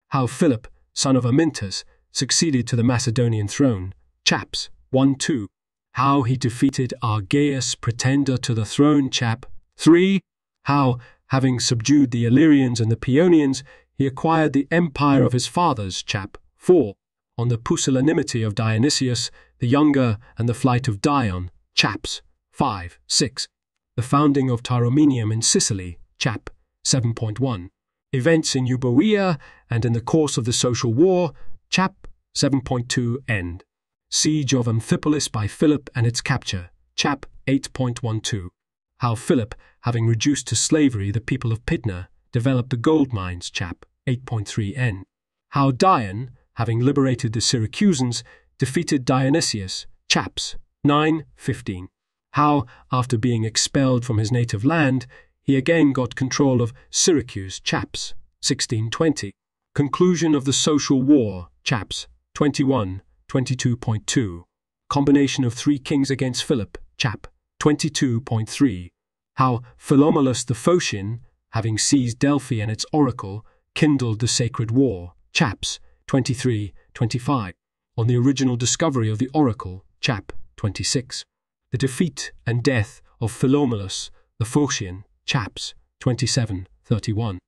How Philip, son of Amyntas, succeeded to the Macedonian throne, chaps. 1-2. How he defeated Argaeus, pretender to the throne, chap. 3. How, having subdued the Illyrians and the Paeonians, he acquired the empire of his fathers, chap. 4. On the pusillanimity of Dionysius the Younger and the flight of Dion, chaps. 5, 6. The founding of Tauromenium in Sicily, chap. 7.1. Events in Euboea and in the course of the social war, chap. 7.2 end. Siege of Amphipolis by Philip and its capture, chap. 8.12. How Philip, having reduced to slavery the people of Pydna, developed the gold mines, chap. 8.3 n. How Dion, having liberated the Syracusans, defeated Dionysius, chaps. 9-15. How, after being expelled from his native land, he again got control of Syracuse, chaps. 16-20. Conclusion of the social war, chaps. 21, 22.2. Combination of three kings against Philip, chap. 22.3. How Philomulus the Phocian, having seized Delphi and its oracle, kindled the sacred war, chaps. 23, 25. On the original discovery of the oracle, chap. 26. The defeat and death of Philomulus the Phocian, chaps. 27, 31.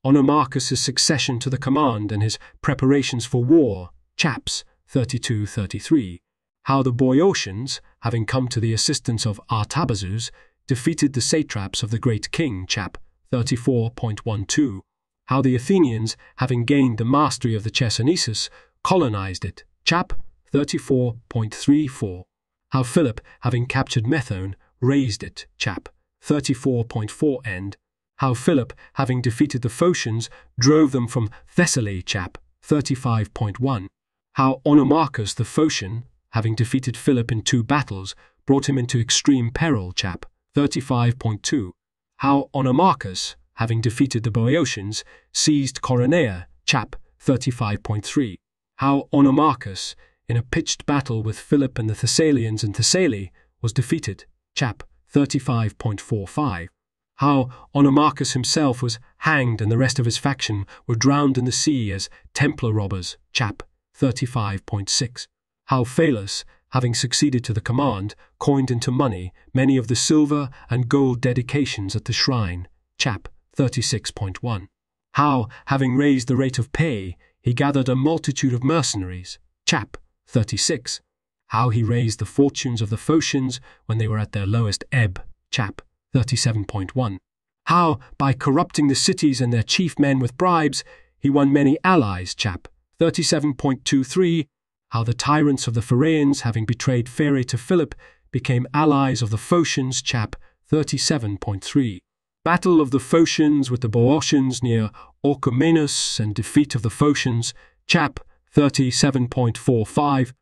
Onomarchus' succession to the command and his preparations for war, chaps. 32, 33. How the Boeotians, having come to the assistance of Artabazus, defeated the satraps of the great king, chap. 34.12. How the Athenians, having gained the mastery of the Chersonnesus, colonized it, chap. 34.34. How Philip, having captured Methone, razed it, chap. 34.4 end. How Philip, having defeated the Phocians, drove them from Thessaly, chap. 35.1. How Onomarchus the Phocian, having defeated Philip in 2 battles, brought him into extreme peril, chap. 35.2. How Onomarchus, having defeated the Boeotians, seized Coronea, chap. 35.3. How Onomarchus, in a pitched battle with Philip and the Thessalians in Thessaly, was defeated, chap. 35.45. How Onomarchus himself was hanged and the rest of his faction were drowned in the sea as Templar robbers, chap. 35.6. How Phalus, having succeeded to the command, coined into money many of the silver and gold dedications at the shrine, chap. 36.1. How, having raised the rate of pay, he gathered a multitude of mercenaries, chap. 36. How he raised the fortunes of the Phocians when they were at their lowest ebb, chap. 37.1. How, by corrupting the cities and their chief men with bribes, he won many allies, chap. 37.23. How the tyrants of the Phaeacians, having betrayed Phere to Philip, became allies of the Phocians, chap. 37.3. Battle of the Phocians with the Boeotians near Orchomenus and defeat of the Phocians, chap. 37.45.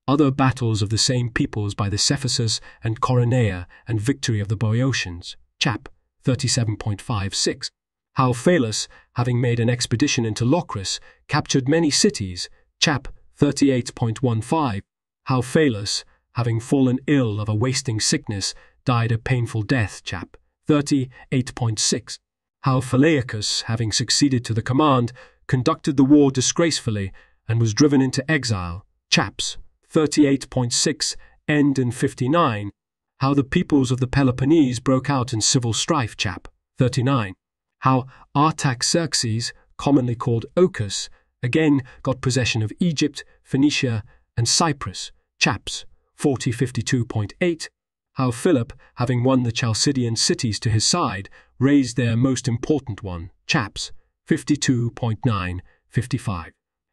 Other battles of the same peoples by the Cephasus and Coronea and victory of the Boeotians, chap. 37.56. How Phalus, having made an expedition into Locris, captured many cities, chap. 38.15. How Phalus, having fallen ill of a wasting sickness, died a painful death, chap. 38.6. How Phalaicus, having succeeded to the command, conducted the war disgracefully and was driven into exile, chaps. 38.6, end in 59. How the peoples of the Peloponnese broke out in civil strife, chap. 39. How Artaxerxes, commonly called Ochus, again got possession of Egypt, Phoenicia, and Cyprus, chaps. 40:52.8. How Philip, having won the Chalcidian cities to his side, raised their most important one, chaps. 52.9-55.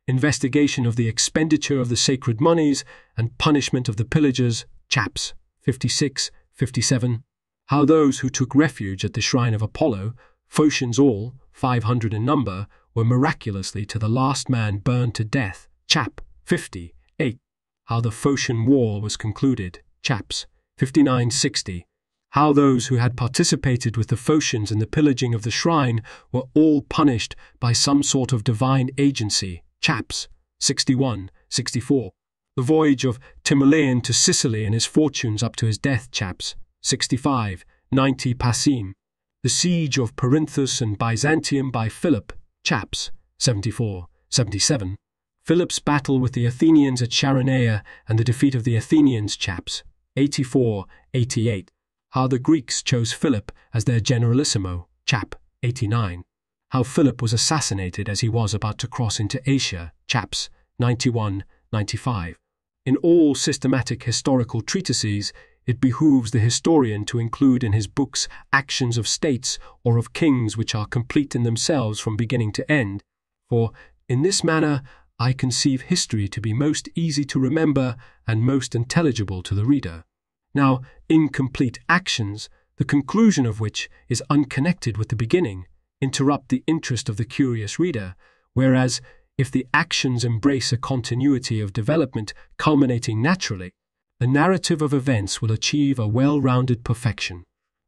Investigation of the expenditure of the sacred monies and punishment of the pillagers, chaps. 56-57. How those who took refuge at the shrine of Apollo, Phocians all, 500 in number, were miraculously to the last man burned to death, chap. 58. How the Phocian War was concluded, chaps. 59-60. How those who had participated with the Phocians in the pillaging of the shrine were all punished by some sort of divine agency, chaps. 61-64. The voyage of Timoleon to Sicily and his fortunes up to his death, chaps. 65-90 passim. The siege of Perinthus and Byzantium by Philip, chaps. 74-76. 77. Philip's battle with the Athenians at Charonaea and the defeat of the Athenians, chaps. 84-88. How the Greeks chose Philip as their generalissimo, chap. 89. How Philip was assassinated as he was about to cross into Asia, chaps. 91-95. In all systematic historical treatises, it behooves the historian to include in his books actions of states or of kings which are complete in themselves from beginning to end, for in this manner I conceive history to be most easy to remember and most intelligible to the reader. Now, incomplete actions, the conclusion of which is unconnected with the beginning, interrupt the interest of the curious reader, whereas if the actions embrace a continuity of development culminating naturally, the narrative of events will achieve a well-rounded perfection.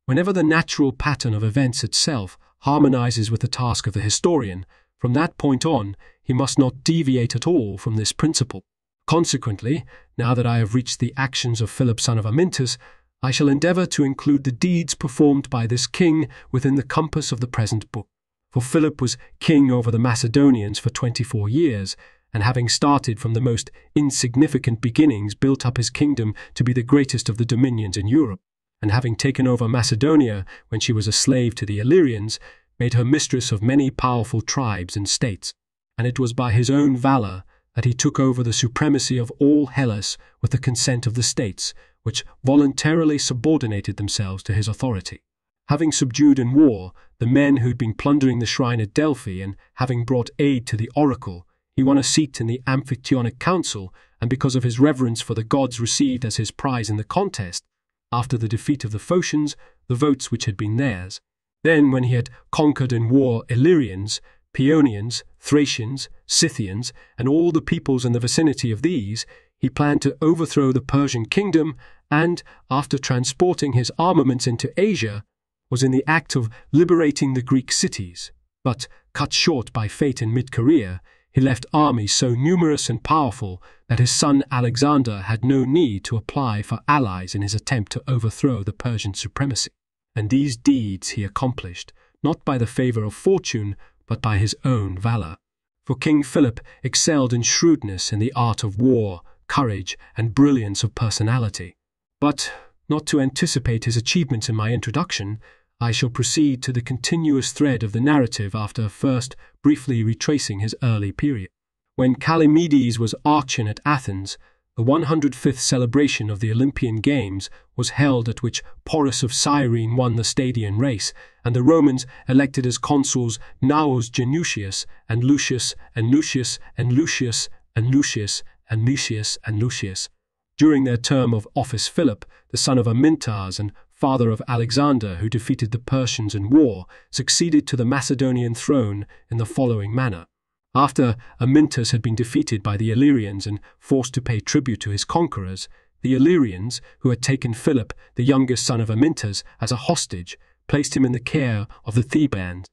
Whenever the natural pattern of events itself harmonizes with the task of the historian, from that point on, he must not deviate at all from this principle. Consequently, now that I have reached the actions of Philip son of Amyntas, I shall endeavor to include the deeds performed by this king within the compass of the present book. For Philip was king over the Macedonians for 24 years, and having started from the most insignificant beginnings built up his kingdom to be the greatest of the dominions in Europe, and having taken over Macedonia when she was a slave to the Illyrians, made her mistress of many powerful tribes and states. And it was by his own valor that he took over the supremacy of all Hellas with the consent of the states, which voluntarily subordinated themselves to his authority. Having subdued in war the men who had been plundering the shrine at Delphi, and having brought aid to the oracle, he won a seat in the Amphictyonic Council, and because of his reverence for the gods received as his prize in the contest, after the defeat of the Phocians, the votes which had been theirs. Then, when he had conquered in war Illyrians, Paeonians, Thracians, Scythians, and all the peoples in the vicinity of these, he planned to overthrow the Persian kingdom, and, after transporting his armaments into Asia, was in the act of liberating the Greek cities. But, cut short by fate in mid-career, he left armies so numerous and powerful that his son Alexander had no need to apply for allies in his attempt to overthrow the Persian supremacy. And these deeds he accomplished, not by the favor of fortune, but by his own valor. For King Philip excelled in shrewdness in the art of war, courage, and brilliance of personality. But, not to anticipate his achievements in my introduction, I shall proceed to the continuous thread of the narrative after first briefly retracing his early period. When Callimedes was archon at Athens, the 105th celebration of the Olympian Games was held, at which Porus of Cyrene won the Stadian race, and the Romans elected as consuls Gnaeus Genutius and Lucius and Lucius and Lucius and Lucius and Lucius and Lucius. During their term of office, Philip, the son of Amyntas and father of Alexander, who defeated the Persians in war, succeeded to the Macedonian throne in the following manner. After Amyntas had been defeated by the Illyrians and forced to pay tribute to his conquerors, the Illyrians, who had taken Philip, the youngest son of Amyntas, as a hostage, placed him in the care of the Thebans.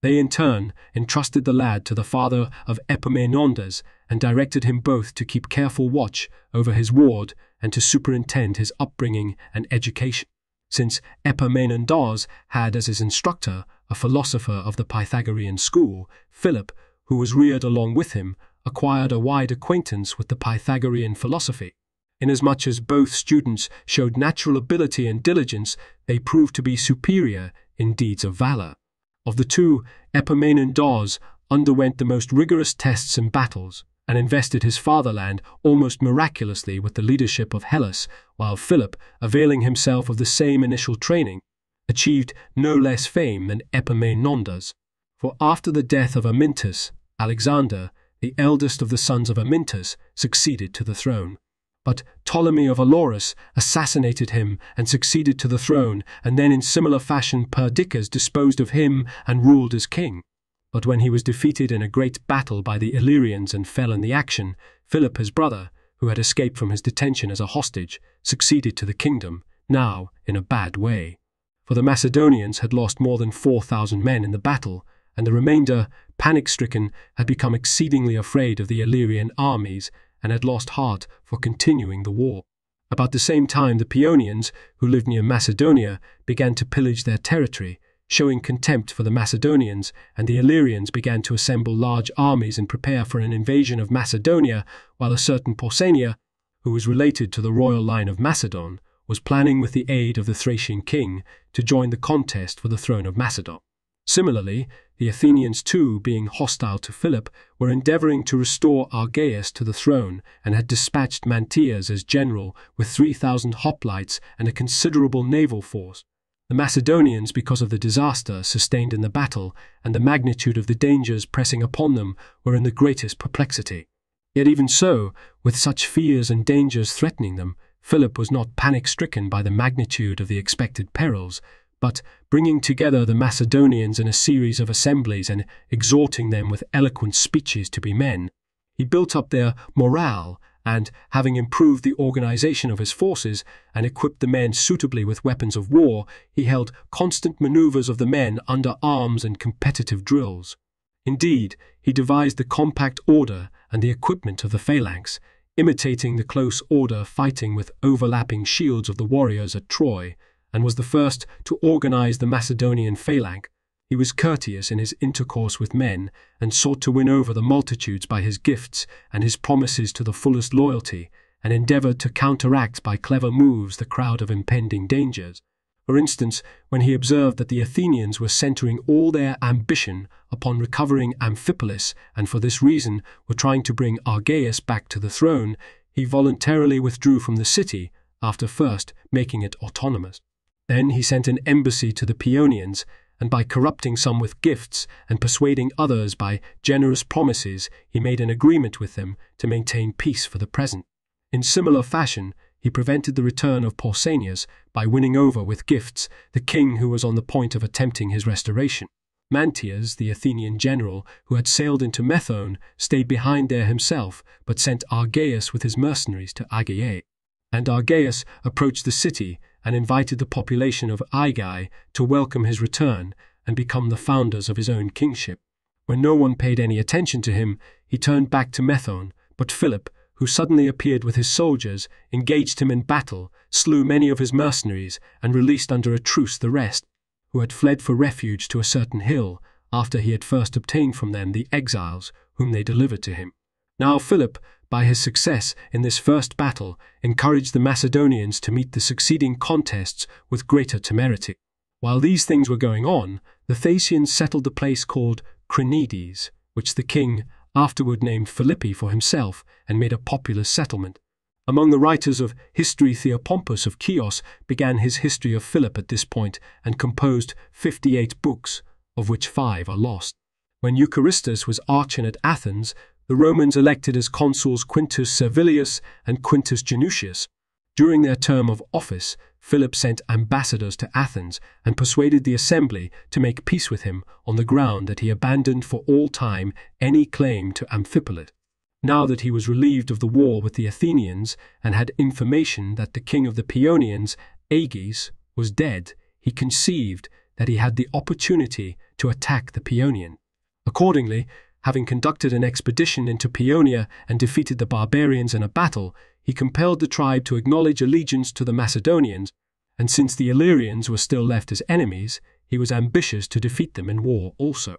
They in turn entrusted the lad to the father of Epaminondas and directed him both to keep careful watch over his ward and to superintend his upbringing and education. Since Epaminondas had as his instructor a philosopher of the Pythagorean school, Philip, who was reared along with him, acquired a wide acquaintance with the Pythagorean philosophy. Inasmuch as both students showed natural ability and diligence, they proved to be superior in deeds of valor. Of the two, Epaminondas underwent the most rigorous tests and battles, and invested his fatherland almost miraculously with the leadership of Hellas, while Philip, availing himself of the same initial training, achieved no less fame than Epaminondas. For after the death of Amyntas, Alexander, the eldest of the sons of Amyntas, succeeded to the throne. But Ptolemy of Elorus assassinated him and succeeded to the throne, and then in similar fashion Perdiccas disposed of him and ruled as king. But when he was defeated in a great battle by the Illyrians and fell in the action, Philip, his brother, who had escaped from his detention as a hostage, succeeded to the kingdom, now in a bad way. For the Macedonians had lost more than 4,000 men in the battle, and the remainder, panic-stricken, had become exceedingly afraid of the Illyrian armies and had lost heart for continuing the war. About the same time the Paeonians, who lived near Macedonia, began to pillage their territory, showing contempt for the Macedonians, and the Illyrians began to assemble large armies and prepare for an invasion of Macedonia, while a certain Pausania, who was related to the royal line of Macedon, was planning with the aid of the Thracian king to join the contest for the throne of Macedon. Similarly, the Athenians too, being hostile to Philip, were endeavoring to restore Argaeus to the throne and had dispatched Mantias as general with 3,000 hoplites and a considerable naval force. The Macedonians, because of the disaster sustained in the battle and the magnitude of the dangers pressing upon them, were in the greatest perplexity. Yet even so, with such fears and dangers threatening them, Philip was not panic-stricken by the magnitude of the expected perils, but, bringing together the Macedonians in a series of assemblies and exhorting them with eloquent speeches to be men, he built up their morale and, having improved the organization of his forces and equipped the men suitably with weapons of war, he held constant maneuvers of the men under arms and competitive drills. Indeed, he devised the compact order and the equipment of the phalanx, imitating the close order fighting with overlapping shields of the warriors at Troy, and was the first to organize the Macedonian phalanx. He was courteous in his intercourse with men, and sought to win over the multitudes by his gifts and his promises to the fullest loyalty, and endeavored to counteract by clever moves the crowd of impending dangers. For instance, when he observed that the Athenians were centering all their ambition upon recovering Amphipolis, and for this reason were trying to bring Argaeus back to the throne, he voluntarily withdrew from the city, after first making it autonomous. Then he sent an embassy to the Paeonians, and by corrupting some with gifts and persuading others by generous promises, he made an agreement with them to maintain peace for the present. In similar fashion, he prevented the return of Pausanias by winning over with gifts the king who was on the point of attempting his restoration. Mantias, the Athenian general, who had sailed into Methone, stayed behind there himself, but sent Argaeus with his mercenaries to Aigae. And Argaeus approached the city and invited the population of Aigae to welcome his return and become the founders of his own kingship. When no one paid any attention to him, he turned back to Methone, but Philip, who suddenly appeared with his soldiers, engaged him in battle, slew many of his mercenaries, and released under a truce the rest, who had fled for refuge to a certain hill, after he had first obtained from them the exiles, whom they delivered to him. Now Philip, by his success in this first battle, encouraged the Macedonians to meet the succeeding contests with greater temerity. While these things were going on, the Thracians settled the place called Crinides, which the king afterward named Philippi for himself and made a populous settlement. Among the writers of history, Theopompus of Chios began his history of Philip at this point and composed 58 books, of which 5 are lost. When Eucharistus was archon at Athens, the Romans elected as consuls Quintus Servilius and Quintus Genutius. During their term of office, Philip sent ambassadors to Athens and persuaded the assembly to make peace with him on the ground that he abandoned for all time any claim to Amphipolis. Now that he was relieved of the war with the Athenians and had information that the king of the Paeonians, Agis, was dead, he conceived that he had the opportunity to attack the Paeonians. Accordingly, having conducted an expedition into Paeonia and defeated the barbarians in a battle, he compelled the tribe to acknowledge allegiance to the Macedonians, and since the Illyrians were still left as enemies, he was ambitious to defeat them in war also.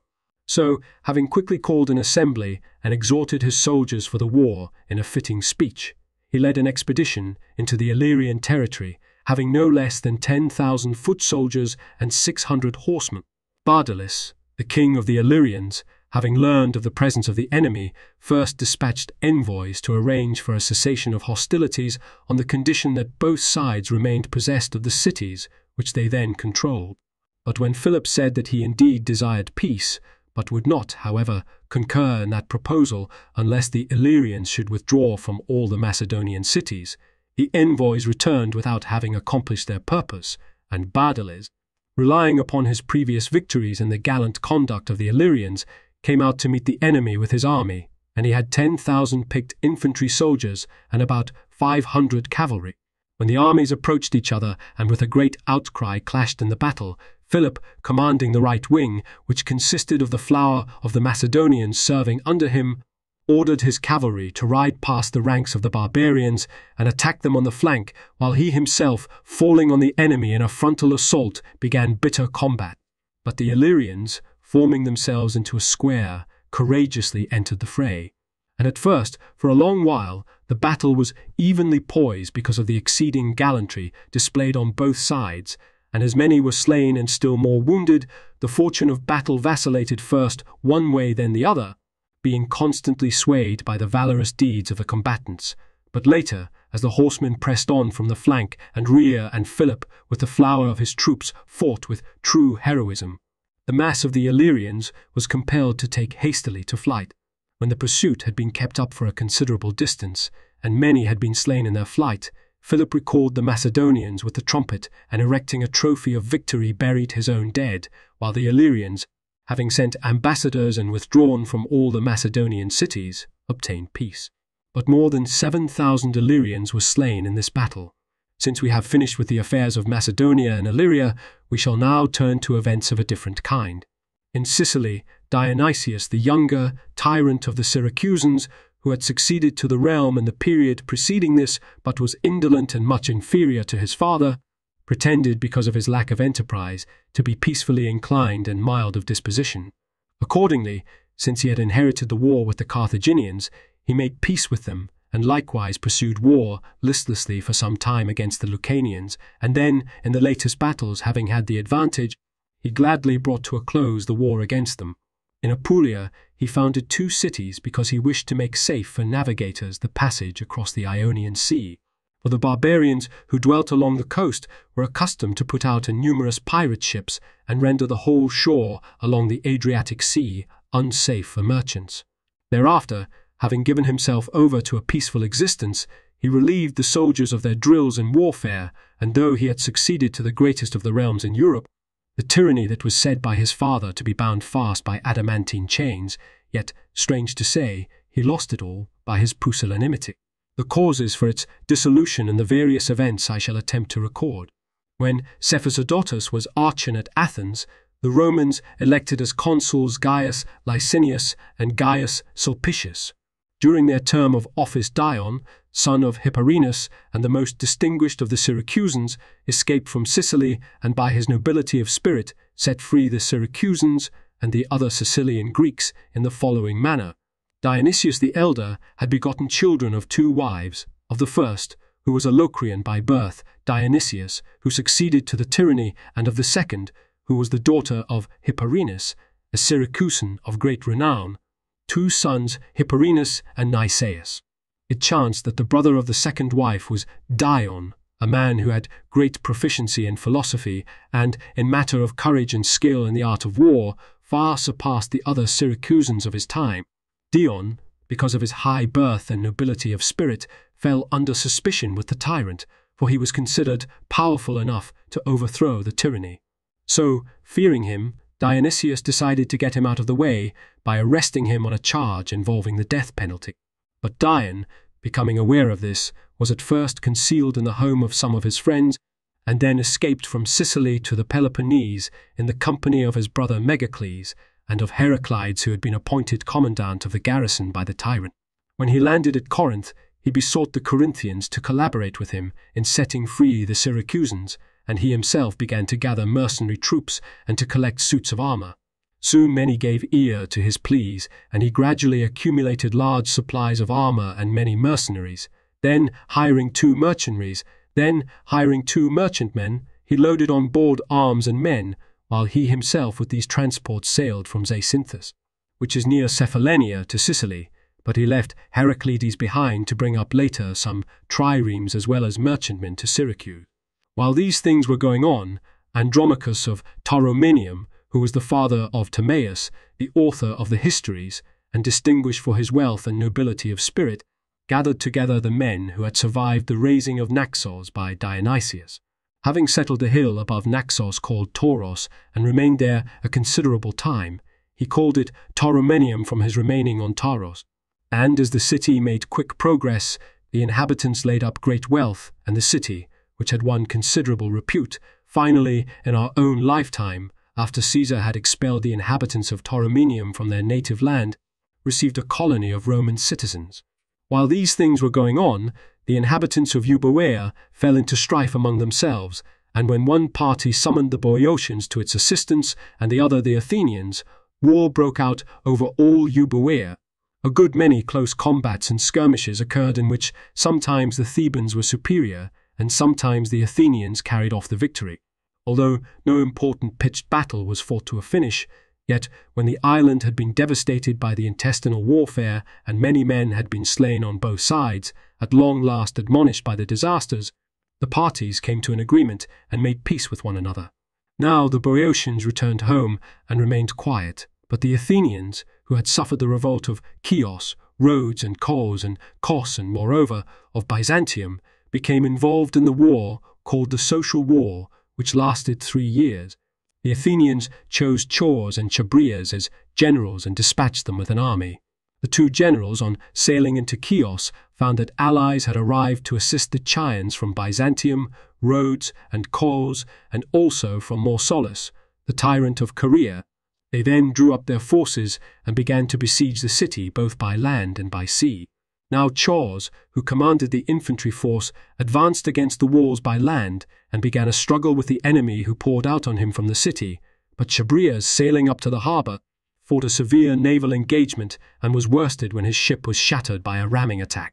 So, having quickly called an assembly and exhorted his soldiers for the war in a fitting speech, he led an expedition into the Illyrian territory, having no less than 10,000 foot soldiers and 600 horsemen. Bardalus, the king of the Illyrians, having learned of the presence of the enemy, first dispatched envoys to arrange for a cessation of hostilities on the condition that both sides remained possessed of the cities which they then controlled. But when Philip said that he indeed desired peace, but would not, however, concur in that proposal unless the Illyrians should withdraw from all the Macedonian cities, the envoys returned without having accomplished their purpose, and Bardalus, relying upon his previous victories and the gallant conduct of the Illyrians, came out to meet the enemy with his army, and he had 10,000 picked infantry soldiers and about 500 cavalry. When the armies approached each other and with a great outcry clashed in the battle, Philip, commanding the right wing, which consisted of the flower of the Macedonians serving under him, ordered his cavalry to ride past the ranks of the barbarians and attack them on the flank, while he himself, falling on the enemy in a frontal assault, began bitter combat. But the Illyrians, forming themselves into a square, courageously entered the fray. And at first, for a long while, the battle was evenly poised because of the exceeding gallantry displayed on both sides, and as many were slain and still more wounded, the fortune of battle vacillated first one way then the other, being constantly swayed by the valorous deeds of the combatants. But later, as the horsemen pressed on from the flank and rear, and Philip, with the flower of his troops, fought with true heroism, the mass of the Illyrians was compelled to take hastily to flight. When the pursuit had been kept up for a considerable distance, and many had been slain in their flight, Philip recalled the Macedonians with the trumpet, and erecting a trophy of victory buried his own dead, while the Illyrians, having sent ambassadors and withdrawn from all the Macedonian cities, obtained peace. But more than 7,000 Illyrians were slain in this battle. Since we have finished with the affairs of Macedonia and Illyria, we shall now turn to events of a different kind. In Sicily, Dionysius the Younger, tyrant of the Syracusans, who had succeeded to the realm in the period preceding this, but was indolent and much inferior to his father, pretended, because of his lack of enterprise, to be peacefully inclined and mild of disposition. Accordingly, since he had inherited the war with the Carthaginians, he made peace with them, and likewise pursued war listlessly for some time against the Lucanians, and then, in the latest battles, having had the advantage, he gladly brought to a close the war against them. In Apulia, he founded 2 cities because he wished to make safe for navigators the passage across the Ionian Sea, for the barbarians who dwelt along the coast were accustomed to put out numerous pirate ships and render the whole shore along the Adriatic Sea unsafe for merchants. Thereafter, having given himself over to a peaceful existence, he relieved the soldiers of their drills in warfare, and though he had succeeded to the greatest of the realms in Europe, the tyranny that was said by his father to be bound fast by adamantine chains, yet, strange to say, he lost it all by his pusillanimity. The causes for its dissolution and the various events I shall attempt to record. When Cephisodotus was archon at Athens, the Romans elected as consuls Gaius Licinius and Gaius Sulpicius. During their term of office, Dion, son of Hipparinus and the most distinguished of the Syracusans, escaped from Sicily, and by his nobility of spirit set free the Syracusans and the other Sicilian Greeks in the following manner. Dionysius the elder had begotten children of 2 wives, of the first, who was a Locrian by birth, Dionysius, who succeeded to the tyranny, and of the second, who was the daughter of Hipparinus, a Syracusan of great renown, 2 sons, Hipparinus and Nicaeus. It chanced that the brother of the second wife was Dion, a man who had great proficiency in philosophy, and, in matter of courage and skill in the art of war, far surpassed the other Syracusans of his time. Dion, because of his high birth and nobility of spirit, fell under suspicion with the tyrant, for he was considered powerful enough to overthrow the tyranny. So, fearing him, Dionysius decided to get him out of the way by arresting him on a charge involving the death penalty. But Dion, becoming aware of this, was at first concealed in the home of some of his friends, and then escaped from Sicily to the Peloponnese in the company of his brother Megacles and of Heraclides, who had been appointed commandant of the garrison by the tyrant. When he landed at Corinth, he besought the Corinthians to collaborate with him in setting free the Syracusans, and he himself began to gather mercenary troops and to collect suits of armor. Soon many gave ear to his pleas, and he gradually accumulated large supplies of armor and many mercenaries. Then, hiring 2 mercenaries, hiring 2 merchantmen, he loaded on board arms and men, while he himself with these transports sailed from Zacynthus, which is near Cephallenia, to Sicily, but he left Heraclides behind to bring up later some triremes as well as merchantmen to Syracuse. While these things were going on, Andromachus of Tauromenium, who was the father of Timaeus, the author of the Histories, and distinguished for his wealth and nobility of spirit, gathered together the men who had survived the raising of Naxos by Dionysius. Having settled a hill above Naxos called Tauros, and remained there a considerable time, he called it Tauromenium from his remaining on Tauros. And as the city made quick progress, the inhabitants laid up great wealth, and the city, which had won considerable repute, finally, in our own lifetime, after Caesar had expelled the inhabitants of Tauromenium from their native land, received a colony of Roman citizens. While these things were going on, the inhabitants of Euboea fell into strife among themselves, and when one party summoned the Boeotians to its assistance and the other the Athenians, war broke out over all Euboea. A good many close combats and skirmishes occurred in which sometimes the Thebans were superior and sometimes the Athenians carried off the victory. Although no important pitched battle was fought to a finish, yet when the island had been devastated by the intestinal warfare and many men had been slain on both sides, at long last admonished by the disasters, the parties came to an agreement and made peace with one another. Now the Boeotians returned home and remained quiet, but the Athenians, who had suffered the revolt of Chios, Rhodes and Kos and moreover of Byzantium, became involved in the war called the Social War, which lasted 3 years. The Athenians chose Chors and Chabrias as generals and dispatched them with an army. The 2 generals, on sailing into Chios, found that allies had arrived to assist the Chians from Byzantium, Rhodes, and Kos, and also from Mausolus, the tyrant of Caria. They then drew up their forces and began to besiege the city both by land and by sea. Now Chors, who commanded the infantry force, advanced against the walls by land and began a struggle with the enemy who poured out on him from the city, but Chabrias, sailing up to the harbour, fought a severe naval engagement and was worsted when his ship was shattered by a ramming attack.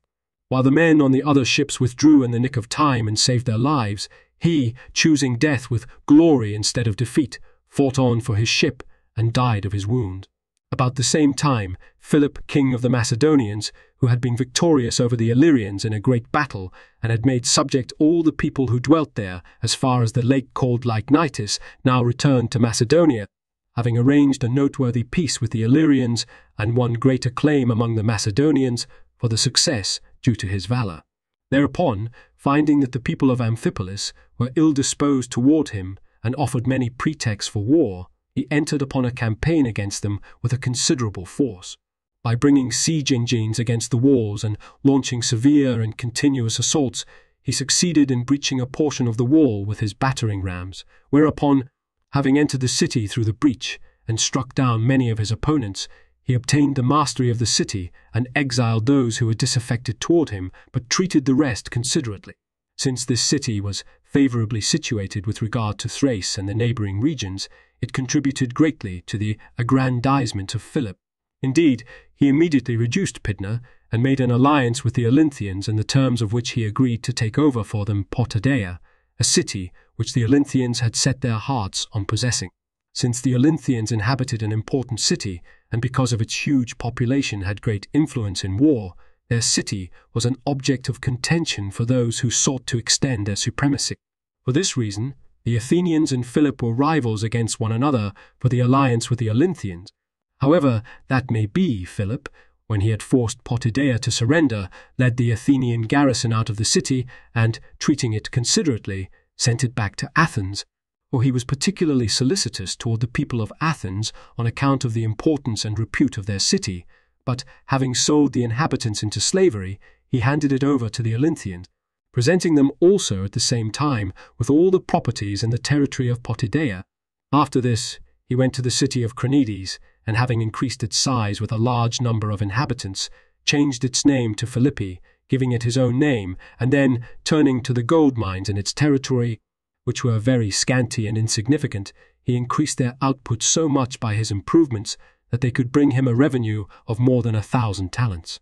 While the men on the other ships withdrew in the nick of time and saved their lives, he, choosing death with glory instead of defeat, fought on for his ship and died of his wound. About the same time, Philip, king of the Macedonians, who had been victorious over the Illyrians in a great battle and had made subject all the people who dwelt there as far as the lake called Lycnitis, now returned to Macedonia, having arranged a noteworthy peace with the Illyrians and won great acclaim among the Macedonians for the success due to his valor. Thereupon, finding that the people of Amphipolis were ill-disposed toward him and offered many pretexts for war, he entered upon a campaign against them with a considerable force. By bringing siege engines against the walls and launching severe and continuous assaults, he succeeded in breaching a portion of the wall with his battering rams, whereupon, having entered the city through the breach and struck down many of his opponents, he obtained the mastery of the city and exiled those who were disaffected toward him, but treated the rest considerately. Since this city was favorably situated with regard to Thrace and the neighboring regions, it contributed greatly to the aggrandizement of Philip. Indeed, he immediately reduced Pydna and made an alliance with the Olynthians, in the terms of which he agreed to take over for them Potidaea, a city which the Olynthians had set their hearts on possessing. Since the Olynthians inhabited an important city, and because of its huge population had great influence in war, their city was an object of contention for those who sought to extend their supremacy. For this reason, the Athenians and Philip were rivals against one another for the alliance with the Olynthians. However that may be, Philip, when he had forced Potidaea to surrender, led the Athenian garrison out of the city and, treating it considerately, sent it back to Athens, for he was particularly solicitous toward the people of Athens on account of the importance and repute of their city, but, having sold the inhabitants into slavery, he handed it over to the Olynthians, presenting them also at the same time with all the properties in the territory of Potidaea. After this, he went to the city of Cronides, and having increased its size with a large number of inhabitants, changed its name to Philippi, giving it his own name, and then, turning to the gold mines in its territory, which were very scanty and insignificant, he increased their output so much by his improvements that they could bring him a revenue of more than 1,000 talents.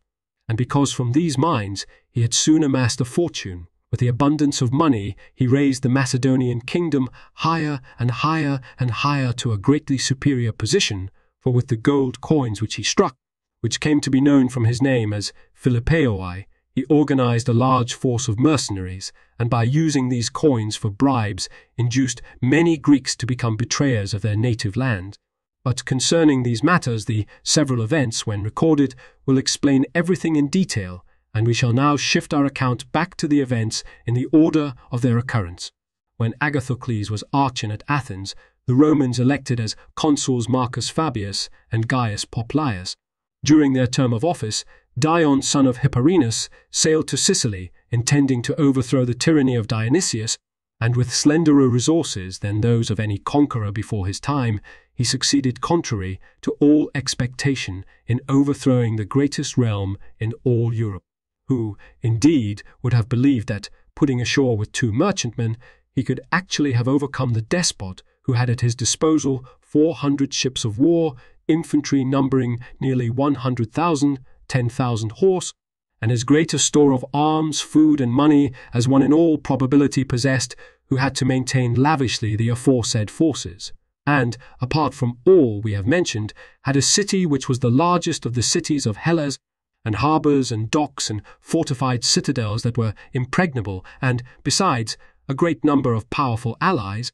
And because from these mines he had soon amassed a fortune, with the abundance of money he raised the Macedonian kingdom higher and higher and higher to a greatly superior position, for with the gold coins which he struck, which came to be known from his name as Philippeoi, he organized a large force of mercenaries, and by using these coins for bribes, induced many Greeks to become betrayers of their native land. But concerning these matters, the several events, when recorded, will explain everything in detail, and we shall now shift our account back to the events in the order of their occurrence. When Agathocles was archon at Athens, the Romans elected as consuls Marcus Fabius and Gaius Poppaeus. During their term of office, Dion, son of Hipparinus, sailed to Sicily, intending to overthrow the tyranny of Dionysius, and with slenderer resources than those of any conqueror before his time, he succeeded contrary to all expectation in overthrowing the greatest realm in all Europe, who, indeed, would have believed that, putting ashore with 2 merchantmen, he could actually have overcome the despot who had at his disposal 400 ships of war, infantry numbering nearly 100,000, 10,000 horse, and as great a store of arms, food, and money as one in all probability possessed, who had to maintain lavishly the aforesaid forces, and, apart from all we have mentioned, had a city which was the largest of the cities of Hellas, and harbours and docks and fortified citadels that were impregnable, and, besides, a great number of powerful allies.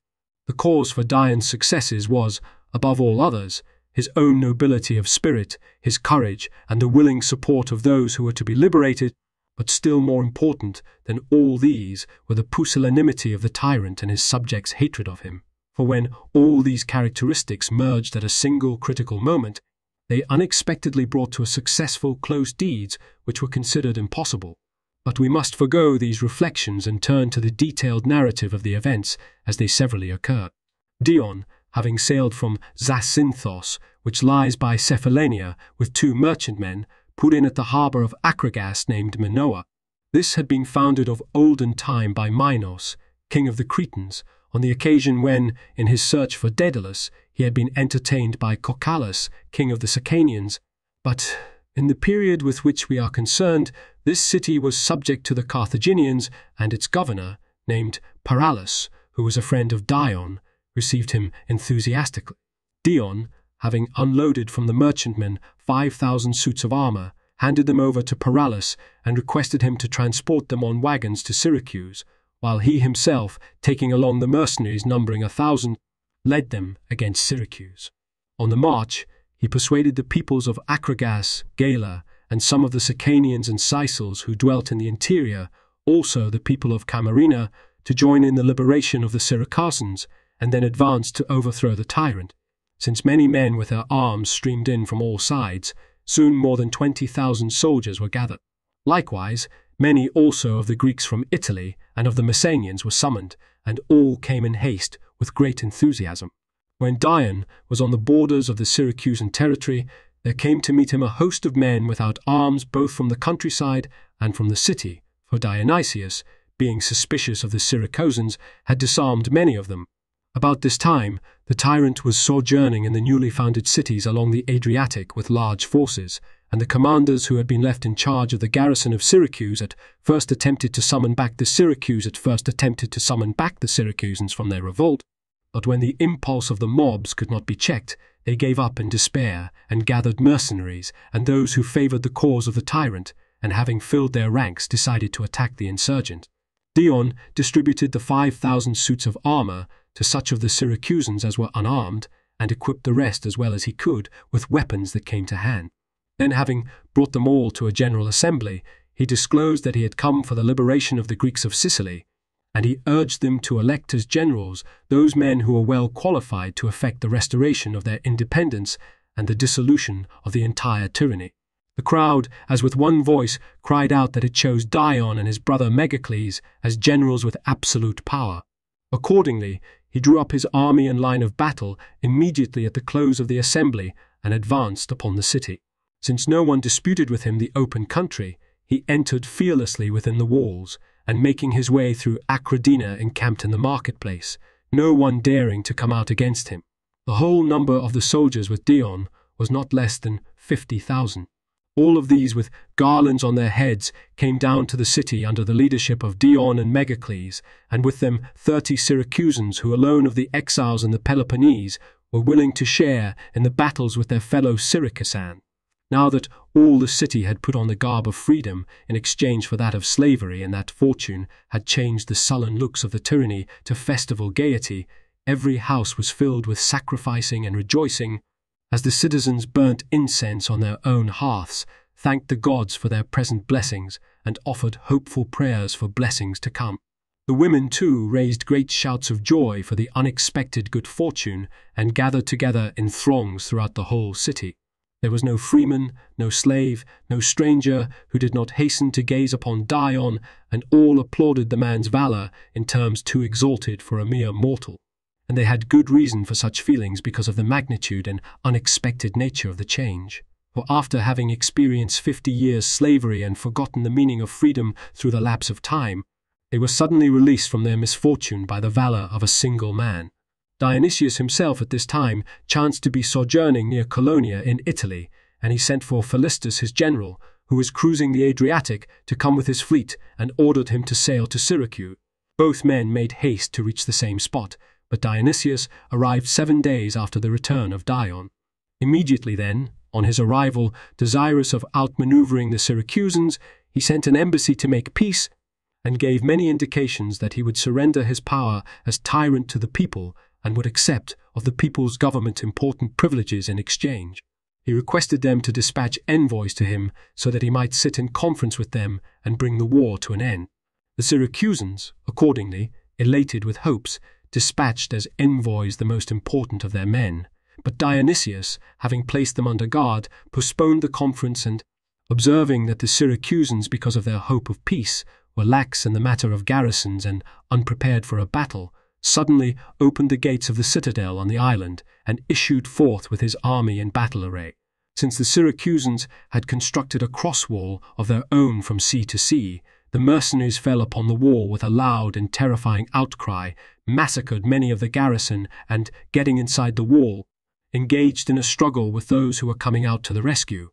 The cause for Dion's successes was, above all others, his own nobility of spirit, his courage, and the willing support of those who were to be liberated, but still more important than all these were the pusillanimity of the tyrant and his subjects' hatred of him. For when all these characteristics merged at a single critical moment, they unexpectedly brought to a successful close deeds which were considered impossible. But we must forgo these reflections and turn to the detailed narrative of the events as they severally occurred. Dion, having sailed from Zacynthos, which lies by Cephallenia, with 2 merchantmen, put in at the harbour of Acragas named Minoa. This had been founded of olden time by Minos, king of the Cretans, on the occasion when, in his search for Daedalus, he had been entertained by Cocalus, king of the Sicanians. But, in the period with which we are concerned, this city was subject to the Carthaginians, and its governor, named Paralus, who was a friend of Dion, received him enthusiastically. Dion, having unloaded from the merchantmen 5,000 suits of armour, handed them over to Paralus and requested him to transport them on wagons to Syracuse, while he himself, taking along the mercenaries numbering 1,000, led them against Syracuse. On the march, he persuaded the peoples of Acragas, Geer, and some of the Sicanians and Sicels who dwelt in the interior, also the people of Camarina, to join in the liberation of the Syracusans, and then advanced to overthrow the tyrant. Since many men with their arms streamed in from all sides, soon more than 20,000 soldiers were gathered. Likewise, many also of the Greeks from Italy and of the Messenians were summoned, and all came in haste with great enthusiasm. When Dion was on the borders of the Syracusan territory, there came to meet him a host of men without arms both from the countryside and from the city, for Dionysius, being suspicious of the Syracusans, had disarmed many of them. About this time, the tyrant was sojourning in the newly founded cities along the Adriatic with large forces, and the commanders who had been left in charge of the garrison of Syracuse at first attempted to summon back the Syracusans from their revolt. But when the impulse of the mobs could not be checked, they gave up in despair and gathered mercenaries and those who favoured the cause of the tyrant, and having filled their ranks decided to attack the insurgent. Dion distributed the 5,000 suits of armour to such of the Syracusans as were unarmed, and equipped the rest as well as he could with weapons that came to hand. Then, having brought them all to a general assembly, he disclosed that he had come for the liberation of the Greeks of Sicily, and he urged them to elect as generals those men who were well qualified to effect the restoration of their independence and the dissolution of the entire tyranny. The crowd, as with one voice, cried out that it chose Dion and his brother Megacles as generals with absolute power. Accordingly, he drew up his army in line of battle immediately at the close of the assembly and advanced upon the city. Since no one disputed with him the open country, he entered fearlessly within the walls, and making his way through Acradina encamped in the marketplace, no one daring to come out against him. The whole number of the soldiers with Dion was not less than 50,000. All of these, with garlands on their heads, came down to the city under the leadership of Dion and Megacles, and with them 30 Syracusans who alone of the exiles in the Peloponnese were willing to share in the battles with their fellow Syracusan. Now that all the city had put on the garb of freedom in exchange for that of slavery, and that fortune had changed the sullen looks of the tyranny to festival gaiety, every house was filled with sacrificing and rejoicing, as the citizens burnt incense on their own hearths, thanked the gods for their present blessings, and offered hopeful prayers for blessings to come. The women, too, raised great shouts of joy for the unexpected good fortune, and gathered together in throngs throughout the whole city. There was no freeman, no slave, no stranger who did not hasten to gaze upon Dion, and all applauded the man's valour in terms too exalted for a mere mortal. And they had good reason for such feelings because of the magnitude and unexpected nature of the change. For after having experienced 50 years' slavery and forgotten the meaning of freedom through the lapse of time, They were suddenly released from their misfortune by the valor of a single man. Dionysius himself at this time chanced to be sojourning near Colonia in Italy, and he sent for Philistus his general, who was cruising the Adriatic, to come with his fleet, and ordered him to sail to Syracuse. Both men made haste to reach the same spot, but Dionysius arrived 7 days after the return of Dion. Immediately then, on his arrival, desirous of outmaneuvering the Syracusans, he sent an embassy to make peace, and gave many indications that he would surrender his power as tyrant to the people and would accept of the people's government important privileges in exchange. He requested them to dispatch envoys to him so that he might sit in conference with them and bring the war to an end. The Syracusans, accordingly, elated with hopes, dispatched as envoys the most important of their men, but Dionysius, having placed them under guard, postponed the conference and, observing that the Syracusans, because of their hope of peace, were lax in the matter of garrisons and unprepared for a battle, suddenly opened the gates of the citadel on the island and issued forth with his army in battle array. Since the Syracusans had constructed a cross-wall of their own from sea to sea, the mercenaries fell upon the wall with a loud and terrifying outcry, massacred many of the garrison, and, getting inside the wall, engaged in a struggle with those who were coming out to the rescue.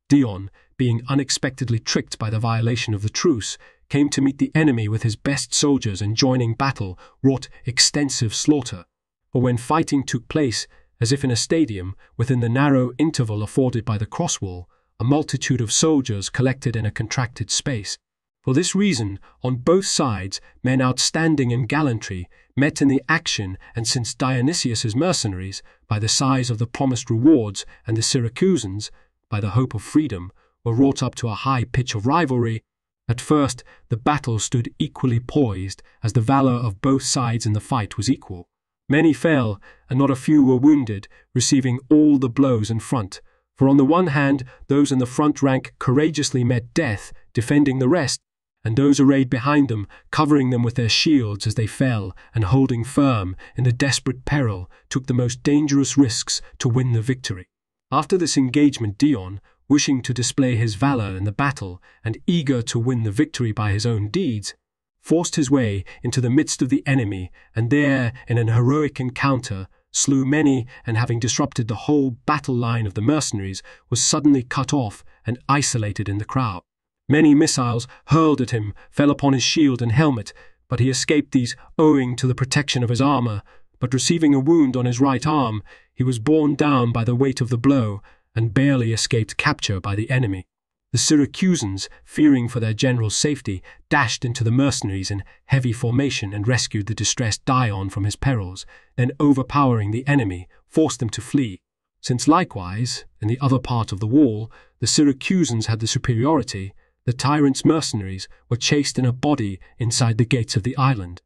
Dion, being unexpectedly tricked by the violation of the truce, came to meet the enemy with his best soldiers, and joining battle wrought extensive slaughter. For when fighting took place, as if in a stadium, within the narrow interval afforded by the crosswall, a multitude of soldiers collected in a contracted space. For this reason, on both sides, men outstanding in gallantry met in the action, and since Dionysius's mercenaries, by the size of the promised rewards, and the Syracusans, by the hope of freedom, were wrought up to a high pitch of rivalry, at first the battle stood equally poised, as the valor of both sides in the fight was equal. Many fell, and not a few were wounded, receiving all the blows in front. For on the one hand, those in the front rank courageously met death, defending the rest, and those arrayed behind them, covering them with their shields as they fell, and holding firm in the desperate peril, took the most dangerous risks to win the victory. After this engagement, Dion, wishing to display his valor in the battle, and eager to win the victory by his own deeds, forced his way into the midst of the enemy, and there, in an heroic encounter, slew many, and having disrupted the whole battle line of the mercenaries, was suddenly cut off and isolated in the crowd. Many missiles, hurled at him, fell upon his shield and helmet, but he escaped these owing to the protection of his armor. But receiving a wound on his right arm, he was borne down by the weight of the blow, and barely escaped capture by the enemy. The Syracusans, fearing for their general's safety, dashed into the mercenaries in heavy formation and rescued the distressed Dion from his perils, then overpowering the enemy, forced them to flee. Since likewise, in the other part of the wall, the Syracusans had the superiority, the tyrant's mercenaries were chased in a body inside the gates of the island.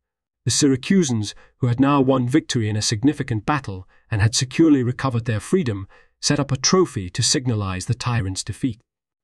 The Syracusans, who had now won victory in a significant battle and had securely recovered their freedom, set up a trophy to signalize the tyrant's defeat.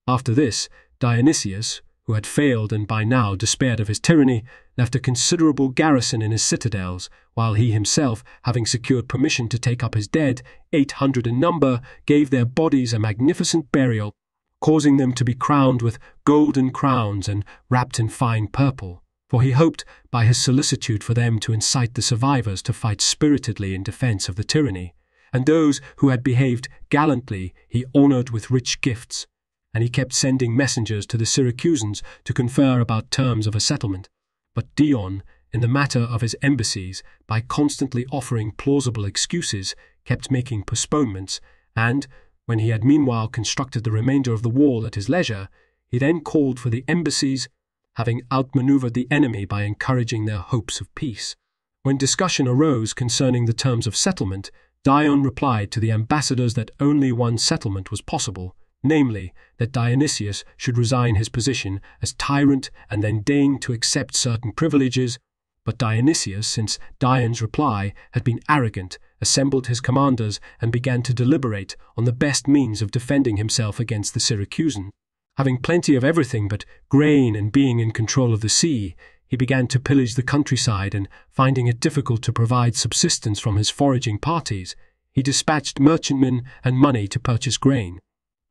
After this, Dionysius, who had failed and by now despaired of his tyranny, left a considerable garrison in his citadels, while he himself, having secured permission to take up his dead, 800 in number, gave their bodies a magnificent burial, causing them to be crowned with golden crowns and wrapped in fine purple, for he hoped by his solicitude for them to incite the survivors to fight spiritedly in defense of the tyranny. And those who had behaved gallantly he honored with rich gifts, and he kept sending messengers to the Syracusans to confer about terms of a settlement. But Dion, in the matter of his embassies, by constantly offering plausible excuses, kept making postponements, and, when he had meanwhile constructed the remainder of the wall at his leisure, he then called for the embassies, having outmaneuvered the enemy by encouraging their hopes of peace. When discussion arose concerning the terms of settlement, Dion replied to the ambassadors that only one settlement was possible, namely, that Dionysius should resign his position as tyrant and then deign to accept certain privileges. But Dionysius, since Dion's reply had been arrogant, assembled his commanders and began to deliberate on the best means of defending himself against the Syracusans. Having plenty of everything but grain and being in control of the sea, he began to pillage the countryside, and, finding it difficult to provide subsistence from his foraging parties, he dispatched merchantmen and money to purchase grain.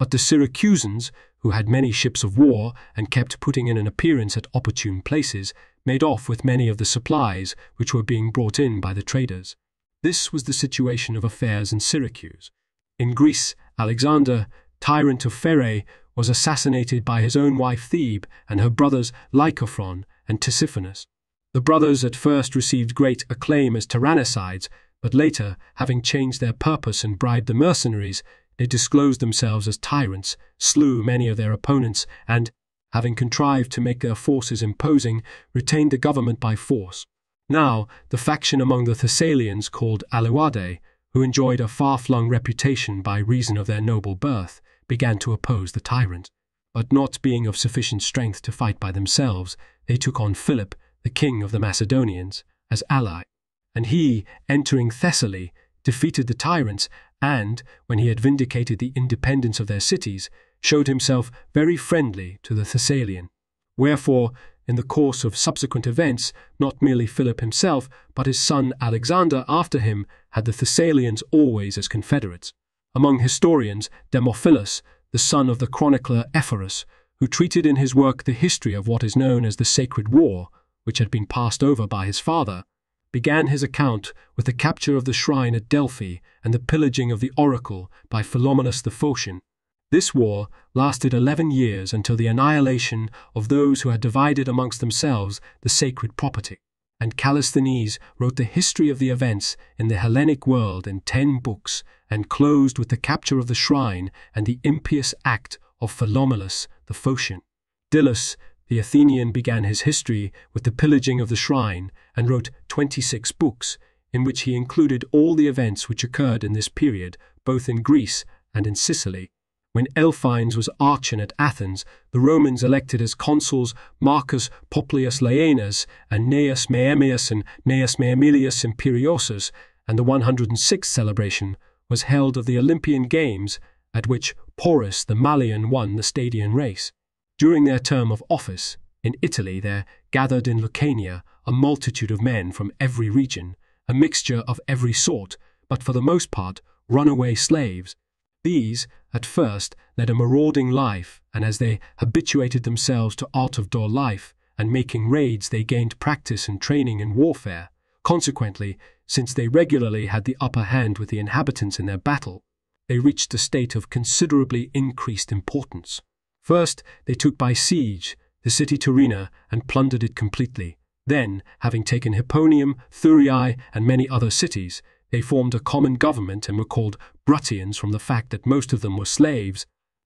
But the Syracusans, who had many ships of war and kept putting in an appearance at opportune places, made off with many of the supplies which were being brought in by the traders. This was the situation of affairs in Syracuse. In Greece, Alexander, tyrant of Pherae, was assassinated by his own wife Thebe and her brothers Lycophron and Tissaphernes. The brothers at first received great acclaim as tyrannicides, but later, having changed their purpose and bribed the mercenaries, they disclosed themselves as tyrants, slew many of their opponents, and, having contrived to make their forces imposing, retained the government by force. Now, the faction among the Thessalians called Aleuadae, who enjoyed a far-flung reputation by reason of their noble birth, began to oppose the tyrant. But not being of sufficient strength to fight by themselves, they took on Philip, the king of the Macedonians, as ally. And he, entering Thessaly, defeated the tyrants, and, when he had vindicated the independence of their cities, showed himself very friendly to the Thessalian. Wherefore, in the course of subsequent events, not merely Philip himself, but his son Alexander after him, had the Thessalians always as confederates. Among historians, Demophilus, the son of the chronicler Ephorus, who treated in his work the history of what is known as the Sacred War, which had been passed over by his father, began his account with the capture of the shrine at Delphi and the pillaging of the oracle by Philomelus the Phocian. This war lasted 11 years until the annihilation of those who had divided amongst themselves the sacred property, and Callisthenes wrote the history of the events in the Hellenic world in 10 books, and closed with the capture of the shrine and the impious act of Philomelus the Phocian. Dillus, the Athenian, began his history with the pillaging of the shrine and wrote 26 books, in which he included all the events which occurred in this period, both in Greece and in Sicily. When Elphines was archon at Athens, the Romans elected as consuls Marcus Popilius Laenus and Gnaeus Maemius and Gnaeus Maemilius Imperiosus, and the 106th celebration was held of the Olympian Games, at which Porus the Malian won the Stadian race. During their term of office, in Italy there gathered in Lucania a multitude of men from every region, a mixture of every sort, but for the most part runaway slaves. These, at first, led a marauding life, and as they habituated themselves to out-of-door life and making raids, they gained practice and training in warfare. Consequently, since they regularly had the upper hand with the inhabitants in their battle, they reached a state of considerably increased importance. First, they took by siege the city Tyrrhena and plundered it completely. Then, having taken Hipponium, Thurii, and many other cities, they formed a common government and were called Bruttians from the fact that most of them were slaves,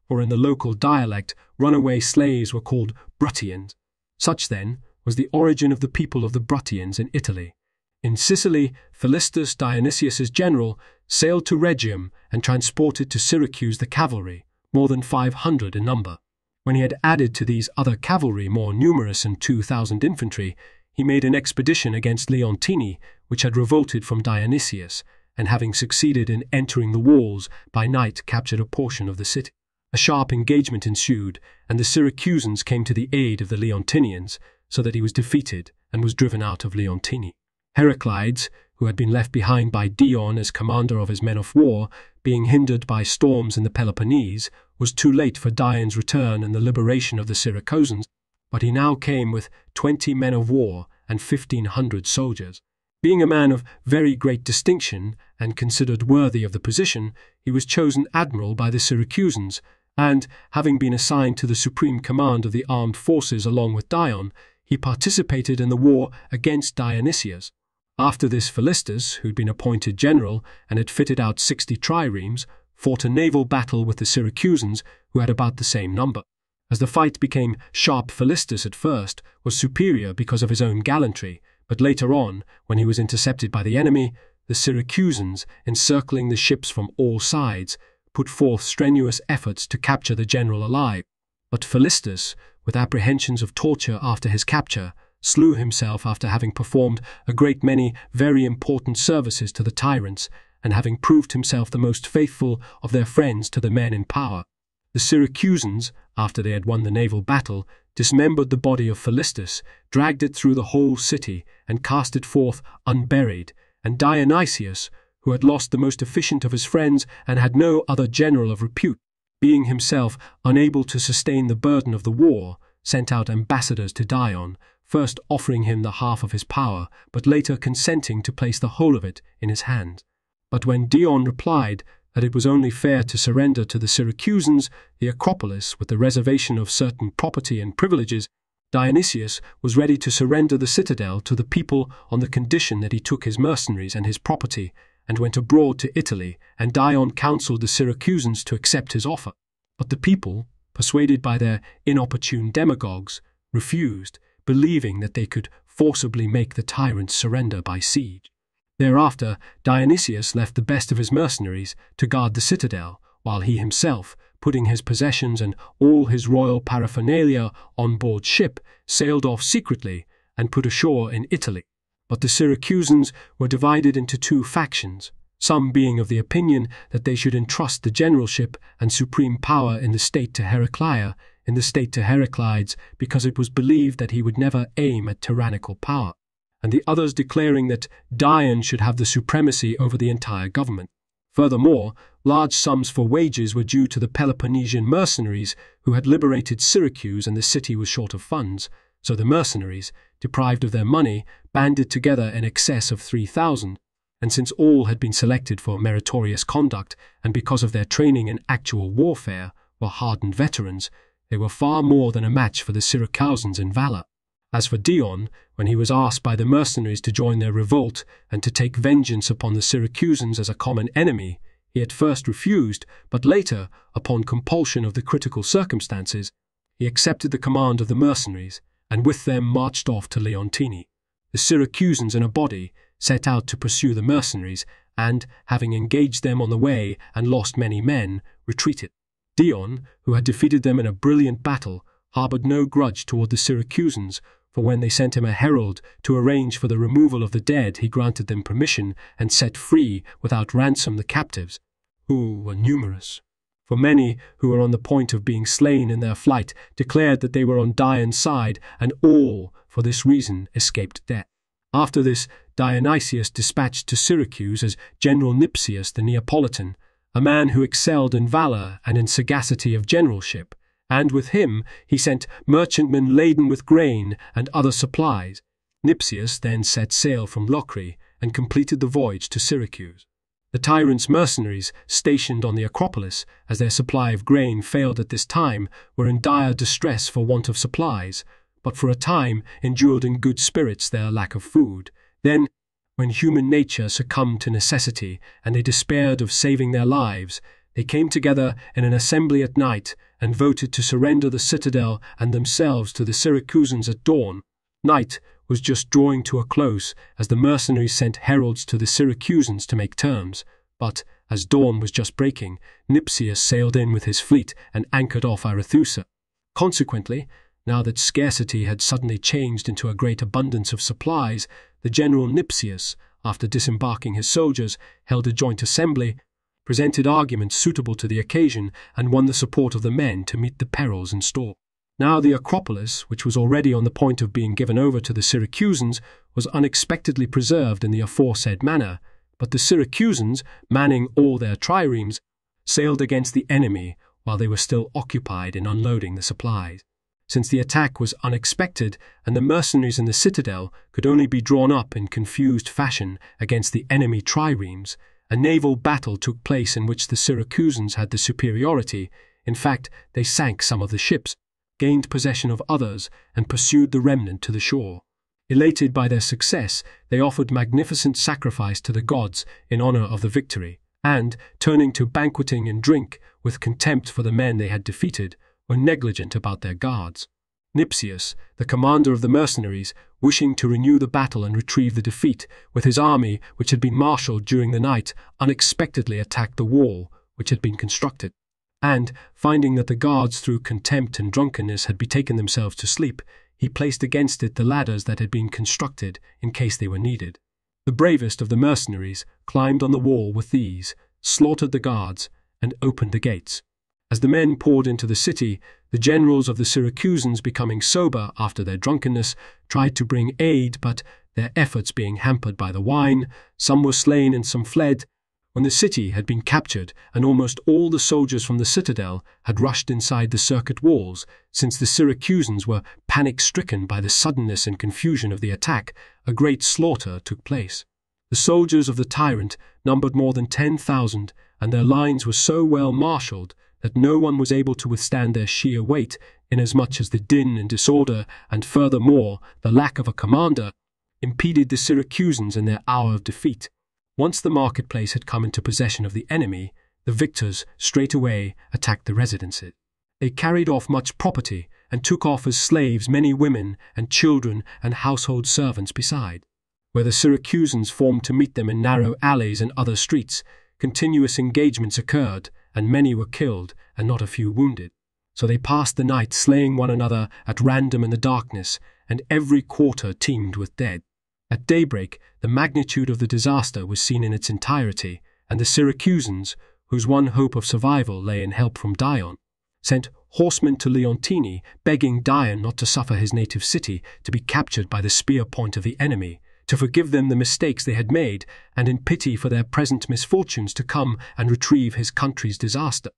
or in the local dialect, runaway slaves were called Bruttians. Such, then, was the origin of the people of the Bruttians in Italy. In Sicily, Philistus, Dionysius's general, sailed to Rhegium and transported to Syracuse the cavalry, more than 500 in number. When he had added to these other cavalry more numerous and 2,000 infantry, he made an expedition against Leontini, which had revolted from Dionysius, and having succeeded in entering the walls, by night captured a portion of the city. A sharp engagement ensued, and the Syracusans came to the aid of the Leontinians, so that he was defeated and was driven out of Leontini. Heraclides, who had been left behind by Dion as commander of his men of war, being hindered by storms in the Peloponnese, was too late for Dion's return and the liberation of the Syracusans, but he now came with 20 men of war and 1,500 soldiers. Being a man of very great distinction and considered worthy of the position, he was chosen admiral by the Syracusans, and, having been assigned to the supreme command of the armed forces along with Dion, he participated in the war against Dionysius. After this, Philistus, who had been appointed general and had fitted out 60 triremes, fought a naval battle with the Syracusans, who had about the same number. As the fight became sharp, Philistus at first was superior because of his own gallantry, but later on, when he was intercepted by the enemy, the Syracusans, encircling the ships from all sides, put forth strenuous efforts to capture the general alive. But Philistus, with apprehensions of torture after his capture, slew himself after having performed a great many very important services to the tyrants, and having proved himself the most faithful of their friends to the men in power. The Syracusans, after they had won the naval battle, dismembered the body of Philistus, dragged it through the whole city, and cast it forth unburied, and Dionysius, who had lost the most efficient of his friends and had no other general of repute, being himself unable to sustain the burden of the war, sent out ambassadors to Dion, first offering him the half of his power, but later consenting to place the whole of it in his hands. But when Dion replied that it was only fair to surrender to the Syracusans the Acropolis with the reservation of certain property and privileges, Dionysius was ready to surrender the citadel to the people on the condition that he took his mercenaries and his property and went abroad to Italy, and Dion counseled the Syracusans to accept his offer. But the people, persuaded by their inopportune demagogues, refused, believing that they could forcibly make the tyrants surrender by siege. Thereafter, Dionysius left the best of his mercenaries to guard the citadel, while he himself, putting his possessions and all his royal paraphernalia on board ship, sailed off secretly and put ashore in Italy. But the Syracusans were divided into two factions, some being of the opinion that they should entrust the generalship and supreme power in the state to Heraclides, because it was believed that he would never aim at tyrannical power, and the others declaring that Dion should have the supremacy over the entire government. Furthermore, large sums for wages were due to the Peloponnesian mercenaries who had liberated Syracuse, and the city was short of funds, so the mercenaries, deprived of their money, banded together in excess of 3,000, and since all had been selected for meritorious conduct and because of their training in actual warfare were hardened veterans, they were far more than a match for the Syracusans in valor. As for Dion, when he was asked by the mercenaries to join their revolt and to take vengeance upon the Syracusans as a common enemy, he at first refused, but later, upon compulsion of the critical circumstances, he accepted the command of the mercenaries, and with them marched off to Leontini. The Syracusans in a body set out to pursue the mercenaries, and, having engaged them on the way and lost many men, retreated. Dion, who had defeated them in a brilliant battle, harbored no grudge toward the Syracusans, for when they sent him a herald to arrange for the removal of the dead, he granted them permission and set free without ransom the captives, who were numerous. For many who were on the point of being slain in their flight declared that they were on Dion's side, and all, for this reason, escaped death. After this, Dionysius dispatched to Syracuse as General Nipsius the Neapolitan, a man who excelled in valor and in sagacity of generalship, and with him he sent merchantmen laden with grain and other supplies. Nipsius then set sail from Locri and completed the voyage to Syracuse. The tyrant's mercenaries, stationed on the Acropolis, as their supply of grain failed at this time, were in dire distress for want of supplies, but for a time endured in good spirits their lack of food. Then, when human nature succumbed to necessity and they despaired of saving their lives, they came together in an assembly at night and voted to surrender the citadel and themselves to the Syracusans at dawn. Night was just drawing to a close as the mercenaries sent heralds to the Syracusans to make terms, but, as dawn was just breaking, Nipsius sailed in with his fleet and anchored off Arethusa. Consequently, now that scarcity had suddenly changed into a great abundance of supplies, the general Nipsius, after disembarking his soldiers, held a joint assembly, presented arguments suitable to the occasion, and won the support of the men to meet the perils in store. Now the Acropolis, which was already on the point of being given over to the Syracusans, was unexpectedly preserved in the aforesaid manner, but the Syracusans, manning all their triremes, sailed against the enemy while they were still occupied in unloading the supplies. Since the attack was unexpected and the mercenaries in the citadel could only be drawn up in confused fashion against the enemy triremes, a naval battle took place in which the Syracusans had the superiority. In fact, they sank some of the ships, gained possession of others, and pursued the remnant to the shore. Elated by their success, they offered magnificent sacrifice to the gods in honor of the victory, and, turning to banqueting and drink, with contempt for the men they had defeated, were negligent about their guards. Nipsius, the commander of the mercenaries, wishing to renew the battle and retrieve the defeat, with his army, which had been marshalled during the night, unexpectedly attacked the wall, which had been constructed, and, finding that the guards through contempt and drunkenness had betaken themselves to sleep, he placed against it the ladders that had been constructed in case they were needed. The bravest of the mercenaries climbed on the wall with these, slaughtered the guards, and opened the gates. As the men poured into the city, the generals of the Syracusans, becoming sober after their drunkenness, tried to bring aid, but, their efforts being hampered by the wine, some were slain and some fled, When the city had been captured and almost all the soldiers from the citadel had rushed inside the circuit walls, since the Syracusans were panic-stricken by the suddenness and confusion of the attack, a great slaughter took place. The soldiers of the tyrant numbered more than 10,000, and their lines were so well marshalled that no one was able to withstand their sheer weight, inasmuch as the din and disorder, and furthermore the lack of a commander, impeded the Syracusans in their hour of defeat. Once the marketplace had come into possession of the enemy, the victors straightway attacked the residences. They carried off much property, and took off as slaves many women and children and household servants beside. Where the Syracusans formed to meet them in narrow alleys and other streets, continuous engagements occurred, and many were killed, and not a few wounded. So they passed the night slaying one another at random in the darkness, and every quarter teemed with dead. At daybreak, the magnitude of the disaster was seen in its entirety, and the Syracusans, whose one hope of survival lay in help from Dion, sent horsemen to Leontini, begging Dion not to suffer his native city to be captured by the spear point of the enemy, to forgive them the mistakes they had made, and in pity for their present misfortunes to come and retrieve his country's disaster.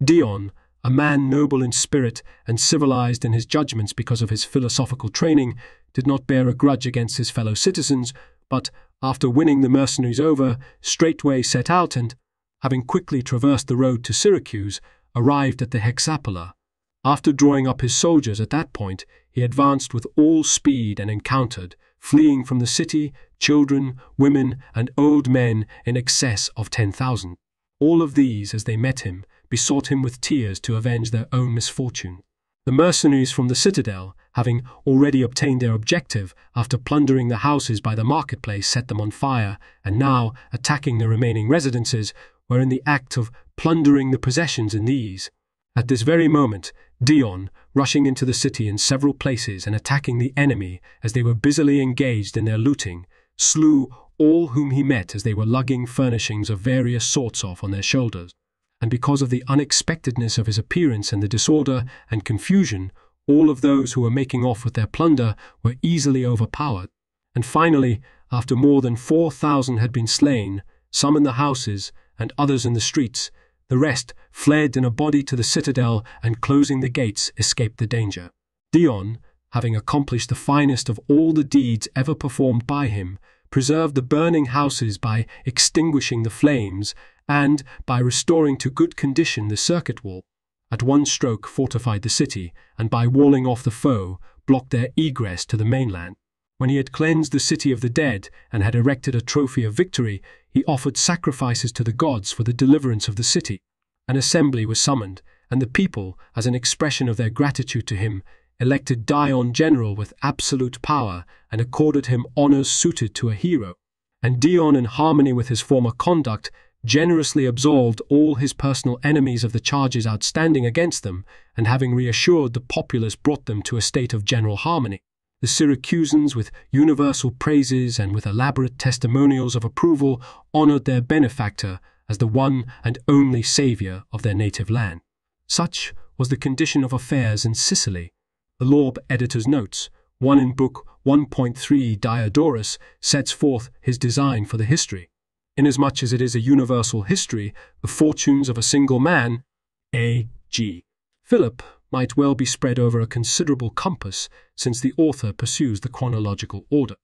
Dion, a man noble in spirit and civilized in his judgments because of his philosophical training, did not bear a grudge against his fellow citizens, but, after winning the mercenaries over, straightway set out and, having quickly traversed the road to Syracuse, arrived at the Hexapola. After drawing up his soldiers at that point, he advanced with all speed and encountered, fleeing from the city, children, women, and old men in excess of 10,000. All of these, as they met him, besought him with tears to avenge their own misfortune. The mercenaries from the citadel, having already obtained their objective after plundering the houses by the marketplace, set them on fire, and now, attacking the remaining residences, were in the act of plundering the possessions in these. At this very moment, Dion, rushing into the city in several places and attacking the enemy as they were busily engaged in their looting, slew all whom he met as they were lugging furnishings of various sorts off on their shoulders. And because of the unexpectedness of his appearance and the disorder and confusion, all of those who were making off with their plunder were easily overpowered. And finally, after more than 4,000 had been slain, some in the houses and others in the streets, the rest fled in a body to the citadel and, closing the gates, escaped the danger. Dion, having accomplished the finest of all the deeds ever performed by him, preserved the burning houses by extinguishing the flames and, by restoring to good condition the circuit wall, at one stroke fortified the city, and by walling off the foe, blocked their egress to the mainland. When he had cleansed the city of the dead and had erected a trophy of victory, he offered sacrifices to the gods for the deliverance of the city. An assembly was summoned, and the people, as an expression of their gratitude to him, elected Dion general with absolute power and accorded him honors suited to a hero. And Dion, in harmony with his former conduct, generously absolved all his personal enemies of the charges outstanding against them, and having reassured the populace, brought them to a state of general harmony. The Syracusans, with universal praises and with elaborate testimonials of approval, honored their benefactor as the one and only savior of their native land. Such was the condition of affairs in Sicily. The Lorb editor's notes, 1 in Book 1.3 Diodorus, sets forth his design for the history. Inasmuch as it is a universal history, the fortunes of a single man, A.G. Philip, might well be spread over a considerable compass, since the author pursues the chronological order.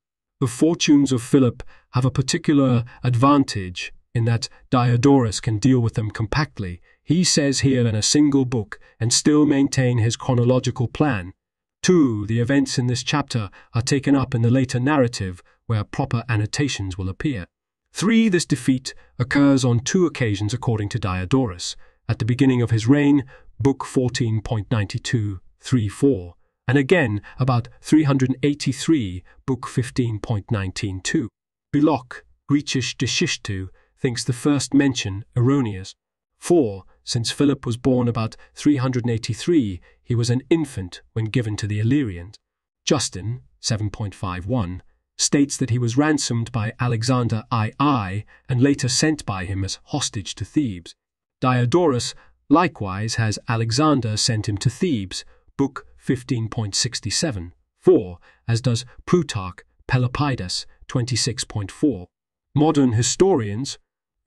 The fortunes of Philip have a particular advantage in that Diodorus can deal with them compactly, he says here, in a single book, and still maintain his chronological plan. 2. The events in this chapter are taken up in the later narrative, where proper annotations will appear. 3. This defeat occurs on 2 occasions according to Diodorus, at the beginning of his reign, Book 14.92-3-4, and again about 383, Book 15.19-2. Belloc, Grecisch Geschichte, thinks the first mention erroneous. 4. Since Philip was born about 383, he was an infant when given to the Illyrians. Justin, 7.51, states that he was ransomed by Alexander II and later sent by him as hostage to Thebes. Diodorus likewise has Alexander sent him to Thebes, Book 15.67, 4, as does Plutarch, Pelopidas, 26.4. Modern historians,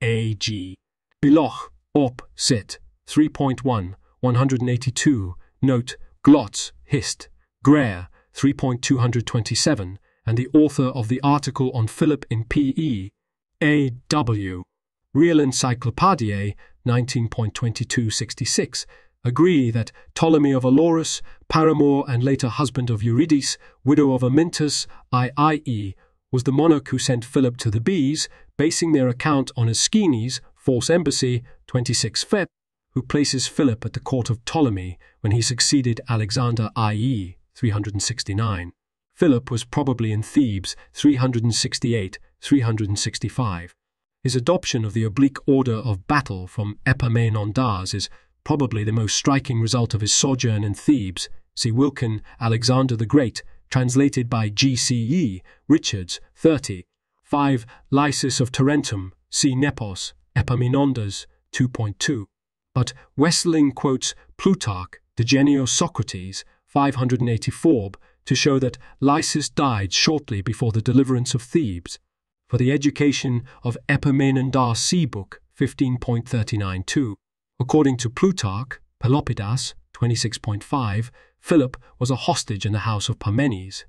A.G. Beloch, Op. Cit. 3.1, 182, Note, Glotz, Hist. Geer, 3.227, and the author of the article on Philip in P.E. A.W. Real Encyclopadiae, 19.2266, agree that Ptolemy of Elorus, paramour and later husband of Eurydice, widow of Amyntas, i.e., was the monarch who sent Philip to the bees, basing their account on Aeschines' false embassy, 26 Feb, who places Philip at the court of Ptolemy when he succeeded Alexander, i.e., 369. Philip was probably in Thebes, 368-365. His adoption of the oblique order of battle from Epaminondas is probably the most striking result of his sojourn in Thebes. See Wilkin, Alexander the Great, translated by G.C.E. Richards, 30. 5. Lysis of Tarentum, see Nepos, Epaminondas, 2.2. But Wesseling quotes Plutarch, De Genio Socrates, 584, to show that Lysis died shortly before the deliverance of Thebes. For the education of Epaminondas, see book 15.39.2. According to Plutarch, Pelopidas, 26.5, Philip was a hostage in the house of Parmenes,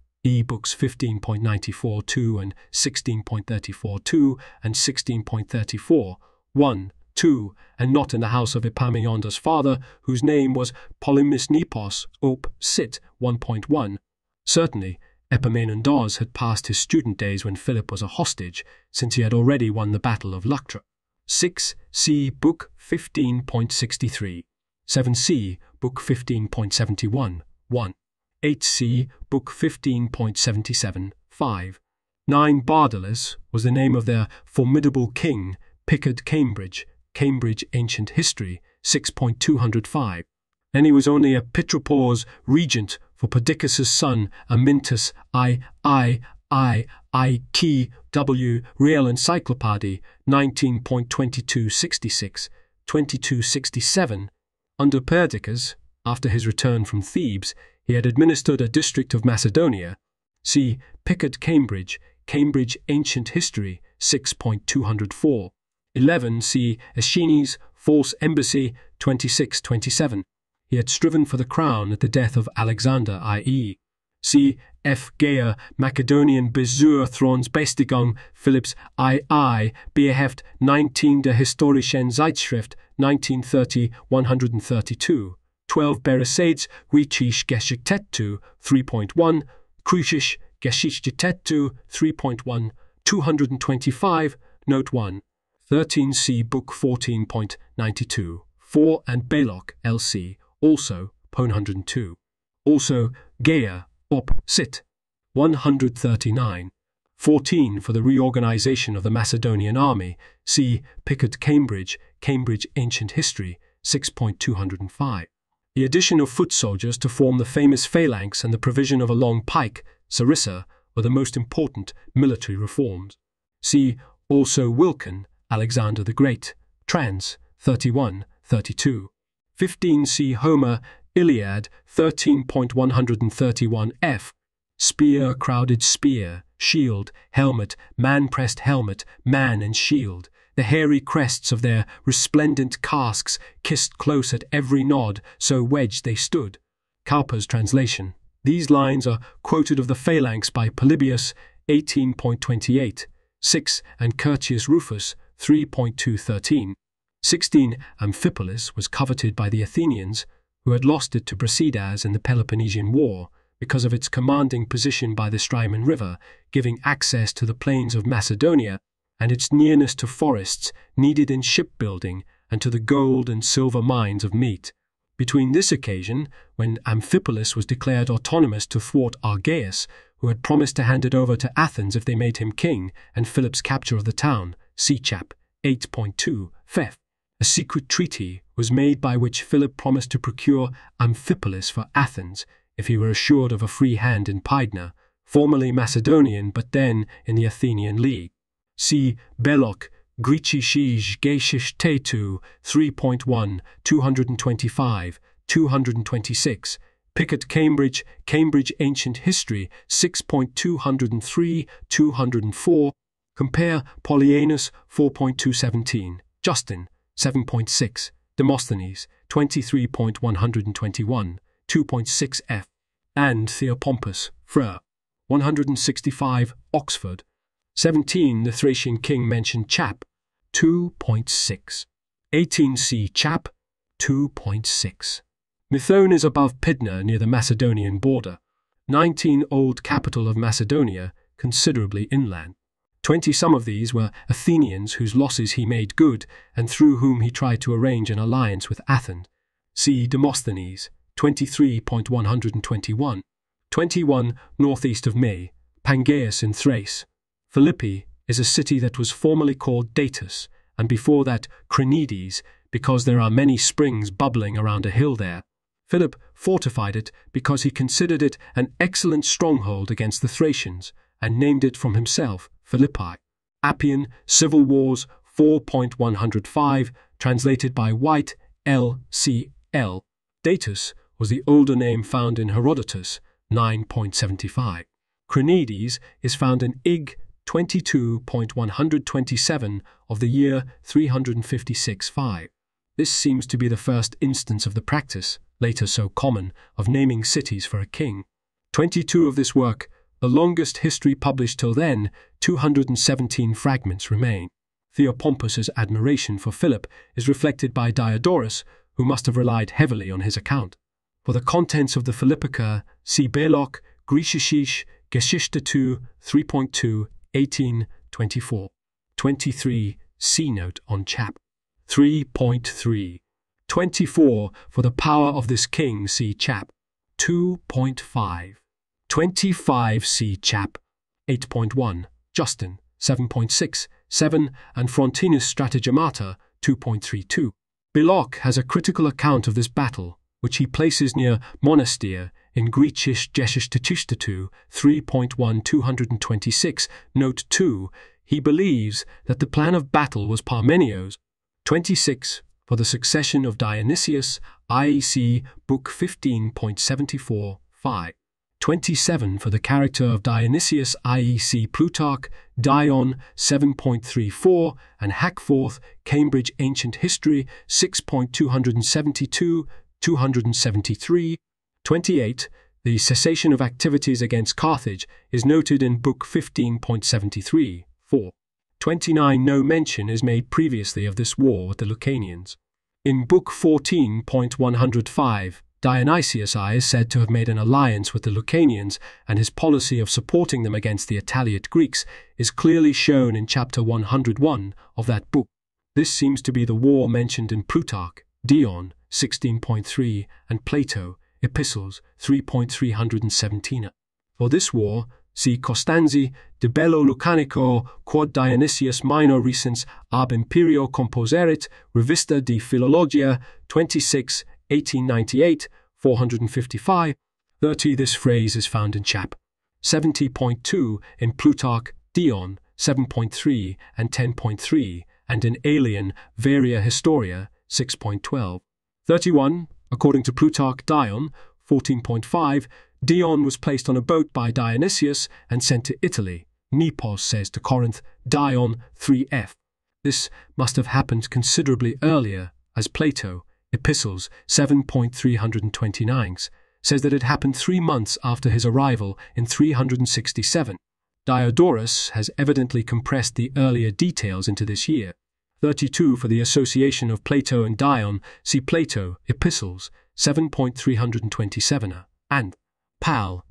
books 15.94.2 and 16.34.2 and 16.34, 1, 2, and not in the house of Epaminondas' father, whose name was Polymus Nepos, Op. Cit. 1.1. Certainly, Epaminondas had passed his student days when Philip was a hostage, since he had already won the Battle of Leuctra. 6. See Book 15.63. 7c, Book 15.71, 1. 8c, Book 15.77, 5. 9. Bardalus was the name of their formidable king, Pickard Cambridge, Cambridge Ancient History, 6.205. And he was only a Pitropos regent for Perdiccas' son, Amyntas, I.K.W. Real Encyclopédie, 19.2266, 2267. Under Perdiccas, after his return from Thebes, he had administered a district of Macedonia. See Pickard Cambridge, Cambridge Ancient History, 6.204. 11. See Aeschines' False Embassy, 2627. He had striven for the crown at the death of Alexander, i.e. See F. Geer, Macedonian Besuur Thronsbestigung, Philips II, Beerheft 19 der Historischen Zeitschrift, 1930, 132. 12. Beresades, Griechisch Geschichte, 3.1, Griechisch Geschichte, 3.1, 225, Note 1. 13. See Book 14.92, 4 and Beloch, L.C., also, Pone 102. Also, Geer, Op. Cit. 139. 14. For the reorganization of the Macedonian army, see Pickard Cambridge, Cambridge Ancient History, 6.205. The addition of foot soldiers to form the famous phalanx and the provision of a long pike, sarissa, were the most important military reforms. See also Wilkin, Alexander the Great, trans. 31, 32. 15. See Homer, Iliad, 13.131 f. Spear, crowded spear, shield, helmet, man-pressed helmet, man and shield. The hairy crests of their resplendent casques kissed close at every nod, so wedged they stood. Cowper's translation. These lines are quoted of the phalanx by Polybius, 18.28, 6, and Curtius Rufus, 3.213. 16. Amphipolis was coveted by the Athenians, who had lost it to Brasidas in the Peloponnesian War, because of its commanding position by the Strymon River, giving access to the plains of Macedonia, and its nearness to forests needed in shipbuilding and to the gold and silver mines of Meat. Between this occasion, when Amphipolis was declared autonomous to thwart Argaeus, who had promised to hand it over to Athens if they made him king, and Philip's capture of the town, see chap 8.2, Fef. A secret treaty was made by which Philip promised to procure Amphipolis for Athens if he were assured of a free hand in Pydna, formerly Macedonian but then in the Athenian League. See Beloch, Griechisch Geschichte 3.1, 225, 226, Pickard Cambridge, Cambridge Ancient History 6.203, 204, Compare Polyaenus 4.217, Justin 7.6, Demosthenes 23.121, 2.6f, and Theopompus, Fr. 165, Oxford. 17. The Thracian king mentioned chap. 2.6. 18. See chap. 2.6. Methone is above Pydna near the Macedonian border. 19. Old capital of Macedonia, considerably inland. 20. Some of these were Athenians whose losses he made good and through whom he tried to arrange an alliance with Athens. See Demosthenes, 23.121. 21. Northeast of Me, Pangaeus in Thrace. Philippi is a city that was formerly called Datus, and before that Crenides, because there are many springs bubbling around a hill there. Philip fortified it because he considered it an excellent stronghold against the Thracians, and named it from himself, Philippi. Appian, Civil Wars 4.105, translated by White, L.C.L. Datus was the older name found in Herodotus, 9.75. Crenides is found in Ig. 22.127 of the year 356-5. This seems to be the first instance of the practice, later so common, of naming cities for a king. 22 of this work, the longest history published till then, 217 fragments remain. Theopompus's admiration for Philip is reflected by Diodorus, who must have relied heavily on his account. For the contents of the Philippica, see Belloc, Griechische Geschichte 2, 3.2, 1824. 23. See note on chap. 3.3. 24. For the power of this king, see chap. 2.5. 25. See chap. 8.1. Justin, 7.6, 7, and Frontinus Stratagemata, 2.32. Belloc has a critical account of this battle, which he places near Monastir in Griechische Geschichte 2, 3.1 note 2. He believes that the plan of battle was Parmenio's. 26. For the succession of Dionysius, IEC, Book 15.74, 5. 27. For the character of Dionysius, IEC, Plutarch, Dion, 7.34, and Hackforth, Cambridge Ancient History, 6.272, 273. 28. The cessation of activities against Carthage is noted in Book 15.73, 4. 29. No mention is made previously of this war with the Lucanians. In Book 14.105, Dionysius I is said to have made an alliance with the Lucanians, and his policy of supporting them against the Italiote Greeks is clearly shown in chapter 101 of that book. This seems to be the war mentioned in Plutarch, Dion, 16.3, and Plato, Epistles, 3.317. For this war, see Costanzi, De Bello Lucanico, quod Dionysius Minor Recens ab Imperio composerit, Revista di Philologia, 26, 1898, 455. 30. This phrase is found in chap. 70.2 in Plutarch, Dion, 7.3 and 10.3, and in Aelian, Varia Historia, 6.12. 31. According to Plutarch, Dion, 14.5, Dion was placed on a boat by Dionysius and sent to Italy. Nepos says to Corinth, Dion 3f. This must have happened considerably earlier, as Plato, Epistles 7.329, says that it happened 3 months after his arrival in 367. Diodorus has evidently compressed the earlier details into this year. 32. For the association of Plato and Dion, see Plato, Epistles 7.327, and Hal,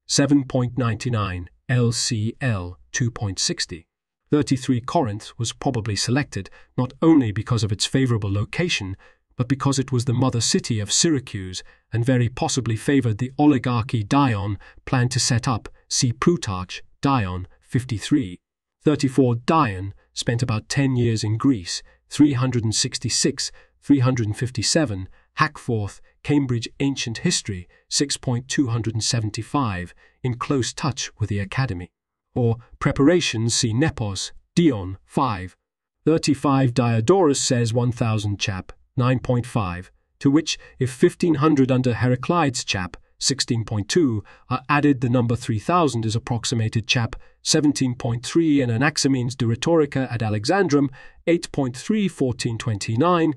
7.99, LCL 2.60. 33. Corinth was probably selected not only because of its favorable location, but because it was the mother city of Syracuse and very possibly favored the oligarchy Dion planned to set up, see Plutarch, Dion, 53. 34. Dion spent about 10 years in Greece, 366, 357, Hackforth, Cambridge Ancient History, 6.275, in close touch with the Academy. Or preparations, see Nepos, Dion, 5. 35. Diodorus says 1000 chap, 9.5, to which, if 1500 under Heraclides chap, 16.2 are added, the number 3000 is approximated. Chap. 17.3 and Anaximenes de Rhetorica ad Alexandrum 8.3 1429.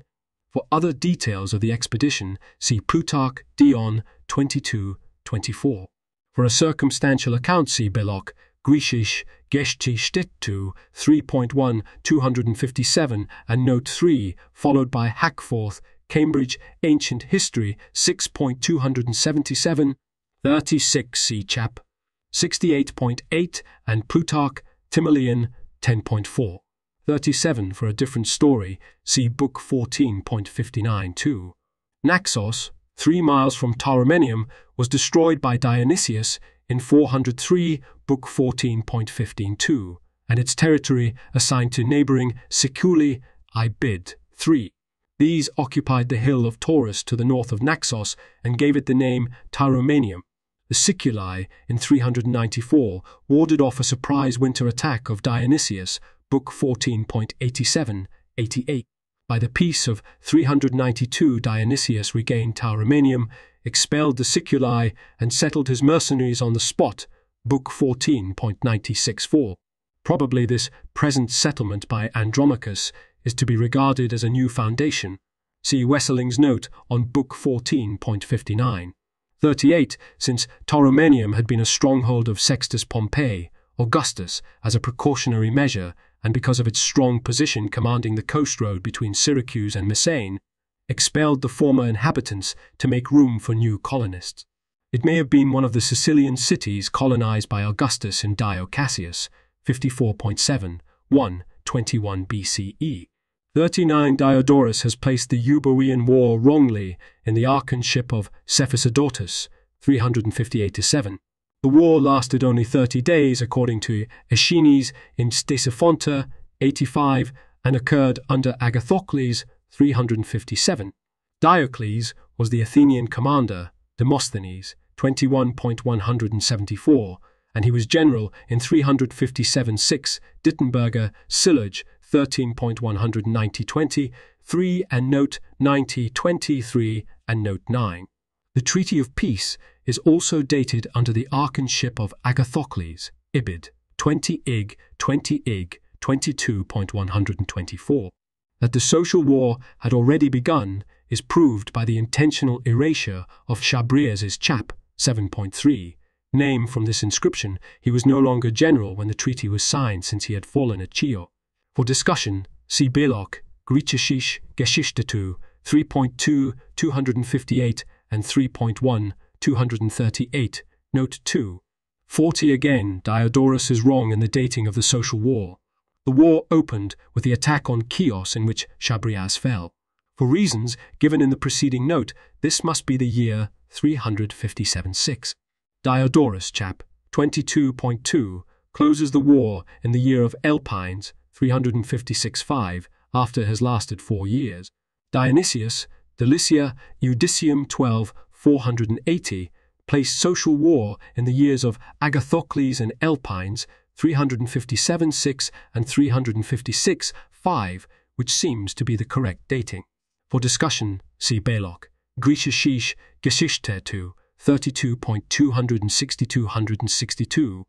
For other details of the expedition, see Plutarch, Dion 22-24. For a circumstantial account, see Belloc, Griechisch Geschichte 3.1 257 and Note 3, followed by Hackforth, Cambridge Ancient History 6.277, 36 see Chap. 68.8 and Plutarch, Timoleon 10.4. 37 for a different story, see Book 14.59-2. Naxos, 3 miles from Tauromenium, was destroyed by Dionysius in 403, Book 14.15-2, and its territory assigned to neighboring Siculi, Ibid. 3. These occupied the hill of Taurus to the north of Naxos and gave it the name Tauromenium. The Siculi, in 394, warded off a surprise winter attack of Dionysius, Book 14.87-88. By the peace of 392, Dionysius regained Tauromenium, expelled the Siculi, and settled his mercenaries on the spot, Book 14.96-4. Probably this present settlement by Andromachus is to be regarded as a new foundation. See Wesseling's note on Book 14.59. 38. Since Tauromenium had been a stronghold of Sextus Pompey, Augustus, as a precautionary measure, and because of its strong position commanding the coast road between Syracuse and Messene, expelled the former inhabitants to make room for new colonists. It may have been one of the Sicilian cities colonized by Augustus in Dio Cassius, 54.7, 121 BCE. 39. Diodorus has placed the Euboean War wrongly in the archonship of Cephisodotus, 358-7. The war lasted only 30 days, according to Aeschines in Ctesiphonta, 85, and occurred under Agathocles, 357. Diocles was the Athenian commander, Demosthenes, 21.174, and he was general in 357-6, Dittenberger, Sillage, 13.190-20, 3 and Note 90-23 and Note 9. The Treaty of Peace is also dated under the archonship of Agathocles, Ibid, 20 Ig, 22.124. That the social war had already begun is proved by the intentional erasure of Chabrias's Chap. 7.3. Name from this inscription, he was no longer general when the treaty was signed, since he had fallen at Chio. For discussion, see Belloc, Griechische Geschichte 3.2, 258 and 3.1, 238, Note 2. 40 again, Diodorus is wrong in the dating of the social war. The war opened with the attack on Chios, in which Chabrias fell. For reasons given in the preceding note, this must be the year 357-6. Diodorus, Chap. 22.2, closes the war in the year of Elpines, 356-5, after it has lasted 4 years. Dionysius, Delicia, Eudicium 12, 480, placed social war in the years of Agathocles and Elpines, 357-6 and 356-5, which seems to be the correct dating. For discussion, see Belloc, Griechische Geschichte 32.262-162.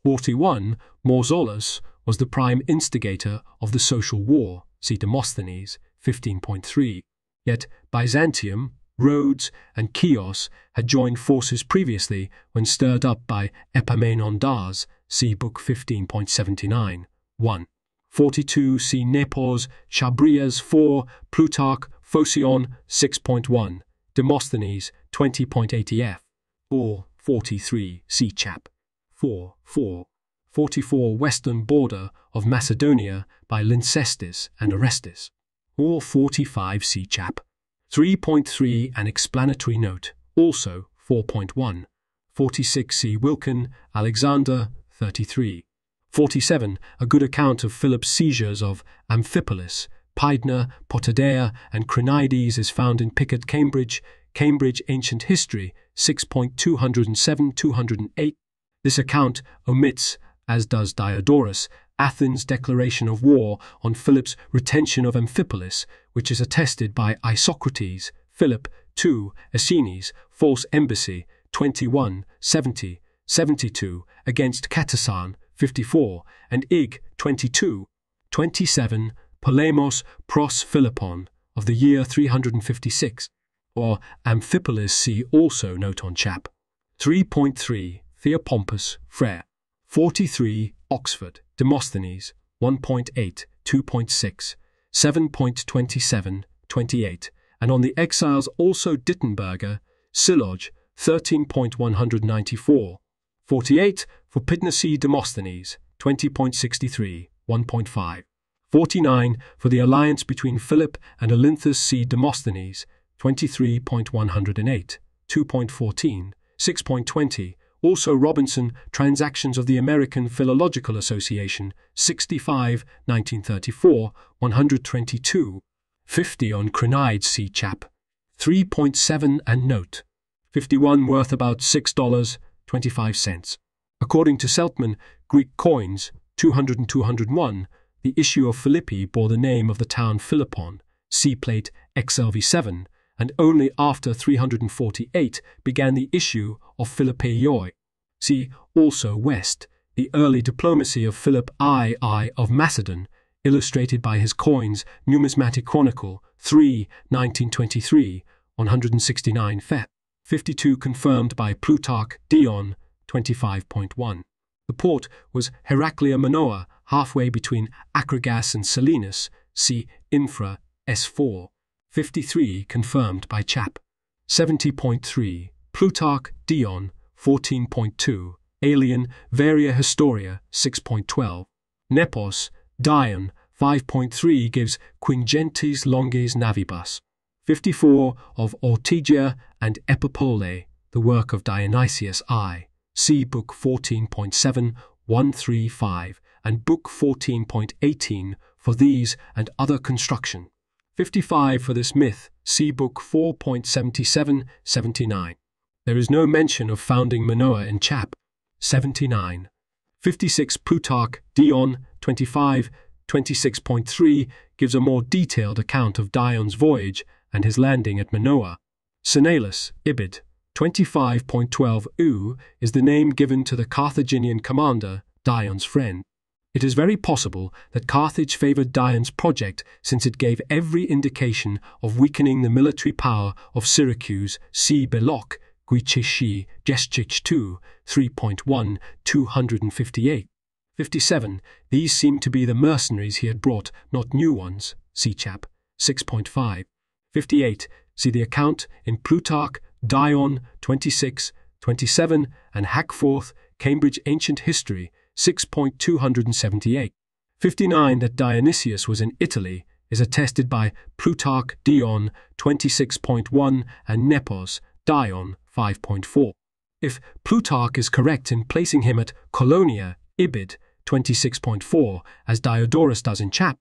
41. Mausolus was the prime instigator of the social war, see Demosthenes, 15.3. Yet Byzantium, Rhodes, and Chios had joined forces previously when stirred up by Epaminondas, see Book 15.79. 1. 42. See Nepos, Chabrias 4, Plutarch, Phocion 6.1, Demosthenes 20.80f. Or 43. See Chap. 4. 44. Western border of Macedonia by Lyncestis and Orestes. Or 45. See Chap. 3.3 An explanatory note, also 4.1. 46. See Wilkin, Alexander 33. 47. A good account of Philip's seizures of Amphipolis, Pydna, Potidæa, and Crinides is found in Pickett, Cambridge Ancient History 6.207-208. This account omits, as does Diodorus, Athens' declaration of war on Philip's retention of Amphipolis, which is attested by Isocrates, Philip 2, Aeschines, false embassy, 21, 70, 72, against Katasan, 54, and Ig, 22, 27, Polemos pros Philippon, of the year 356, or Amphipolis. See also note on chap. 3.3, Theopompus, Frere. 43, Oxford, Demosthenes, 1.8, 2.6, 7.27, 28, and on the exiles also Dittenberger, Sylloge, 13.194, 48, for Pydnacy Demosthenes, 20.63, 1.5, 49, for the alliance between Philip and Olynthus C. Demosthenes, 23.108, 2.14, 6.20, also Robinson, Transactions of the American Philological Association, 65, 1934, 122, 50 on Crinides. See chap. 3.7 and note. 51 worth about $6.25. According to Seltman, Greek coins, 200 and 201, the issue of Philippi bore the name of the town Philippon, see plate XVII, and only after 348 began the issue of Philippaioi. See also West, the early diplomacy of Philip I of Macedon, illustrated by his coins, Numismatic Chronicle, 3, 1923, 169 Feb. 52 confirmed by Plutarch, Dion, 25.1. The port was Heraclea Manoa, halfway between Acragas and Selinus, see Infra, S4. 53 confirmed by chap. 70.3, Plutarch, Dion, 14.2, Alien, Varia Historia, 6.12. Nepos, Dion, 5.3 gives Quingentes Longes Navibus. 54 of Ortygia and Epipole, the work of Dionysius I, see Book 14.7, 135, and Book 14.18 for these and other construction. 55 for this myth, see Book 4.77, 79. There is no mention of founding Manoa in chap. 79. 56 Plutarch, Dion, 25, 26.3 gives a more detailed account of Dion's voyage and his landing at Manoa. Senalus, Ibid, 25.12 U is the name given to the Carthaginian commander, Dion's friend. It is very possible that Carthage favored Dion's project since it gave every indication of weakening the military power of Syracuse, see Belloc, Guichishi, Gestich 2, 3.1, 258. 57. These seem to be the mercenaries he had brought, not new ones, see chap. 6.5. 58. See the account in Plutarch, Dion, 26, 27, and Hackforth, Cambridge Ancient History, 6.278. 59. That Dionysius was in Italy is attested by Plutarch, Dion, 26.1, and Nepos, Dion, 5.4. If Plutarch is correct in placing him at Colonia, Ibid, 26.4, as Diodorus does in chap.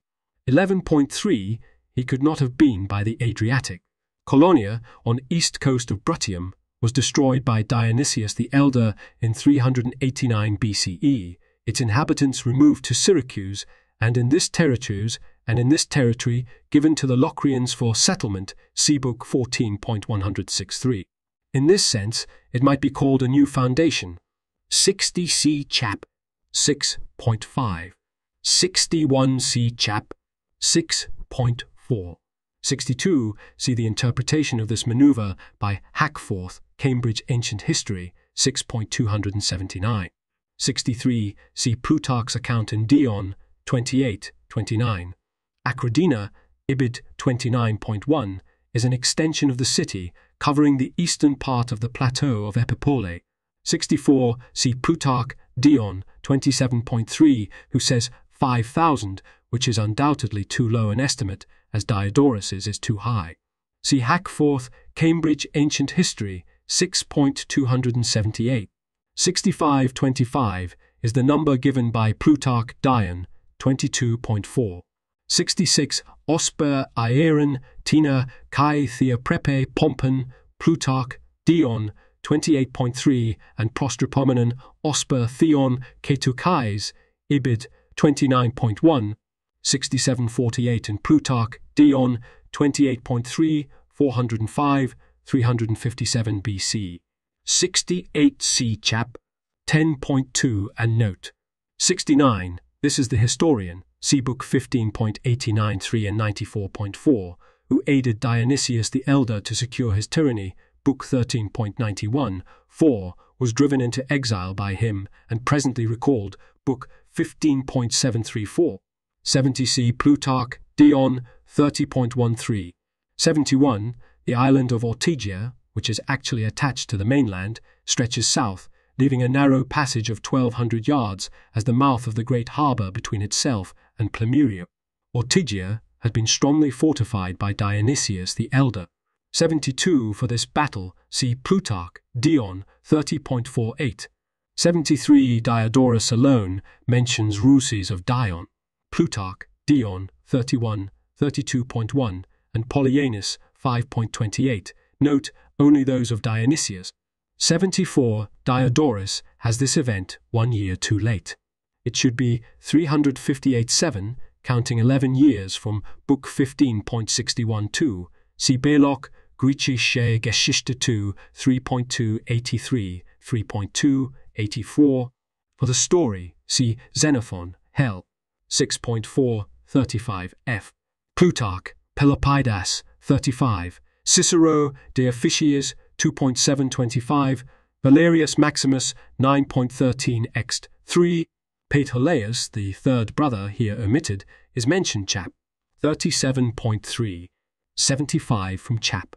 11.3, he could not have been by the Adriatic. Colonia, on east coast of Bruttium, was destroyed by Dionysius the Elder in 389 BCE, its inhabitants removed to Syracuse, and in this territory given to the Locrians for settlement, see Book 14.163. In this sense, it might be called a new foundation. 60 C chap. 6.5. 61 C chap. 6.4. 62, see the interpretation of this maneuver by Hackforth, Cambridge Ancient History, 6.279. 63, see Plutarch's account in Dion, 28, 29. Acradina, Ibid 29.1, is an extension of the city, covering the eastern part of the plateau of Epipole. 64, see Plutarch, Dion, 27.3, who says 5,000, which is undoubtedly too low an estimate, as Diodorus's is too high. See Hackforth, Cambridge Ancient History, 6.278. 6525 is the number given by Plutarch, Dion, 22.4. 66 Osper Aeron, Tina, Kai Theoprepe Pompon, Plutarch, Dion, 28.3, and Prostripomenon, Osper Theon, Ketukais, Ibid, 29.1, 6748 in Plutarch, Dion, 28.3, 405, 357 BC. 68 see chap 10.2 and note. 69. This is the historian, see book 15.893 and 94.4, who aided Dionysius the Elder to secure his tyranny, book 13.91, 4, was driven into exile by him and presently recalled, book 15.734. 70 see Plutarch, Dion, 30.13. 71. The island of Ortygia, which is actually attached to the mainland, stretches south, leaving a narrow passage of 1,200 yards as the mouth of the great harbour between itself and Plemmyria. Ortygia had been strongly fortified by Dionysius the Elder. 72. For this battle, see Plutarch, Dion, 30.48. 73. Diodorus alone mentions ruses of Dion. Plutarch, Dion, 31, 32.1, and Polyaenus, 5.28. Note, only those of Dionysius. 74. Diodorus has this event 1 year too late. It should be 358-7, counting 11 years from book 15.61-2. See Belloc, Griechische Geschichte 2, 3.283, 3.284. For the story, see Xenophon, Hell, 6.435f. Plutarch, Pelopidas, 35. Cicero, De Officiis, 2.725. Valerius Maximus, 9.13 3. Ptolemaeus, the third brother here omitted, is mentioned chap. 37.3. 75 from chap.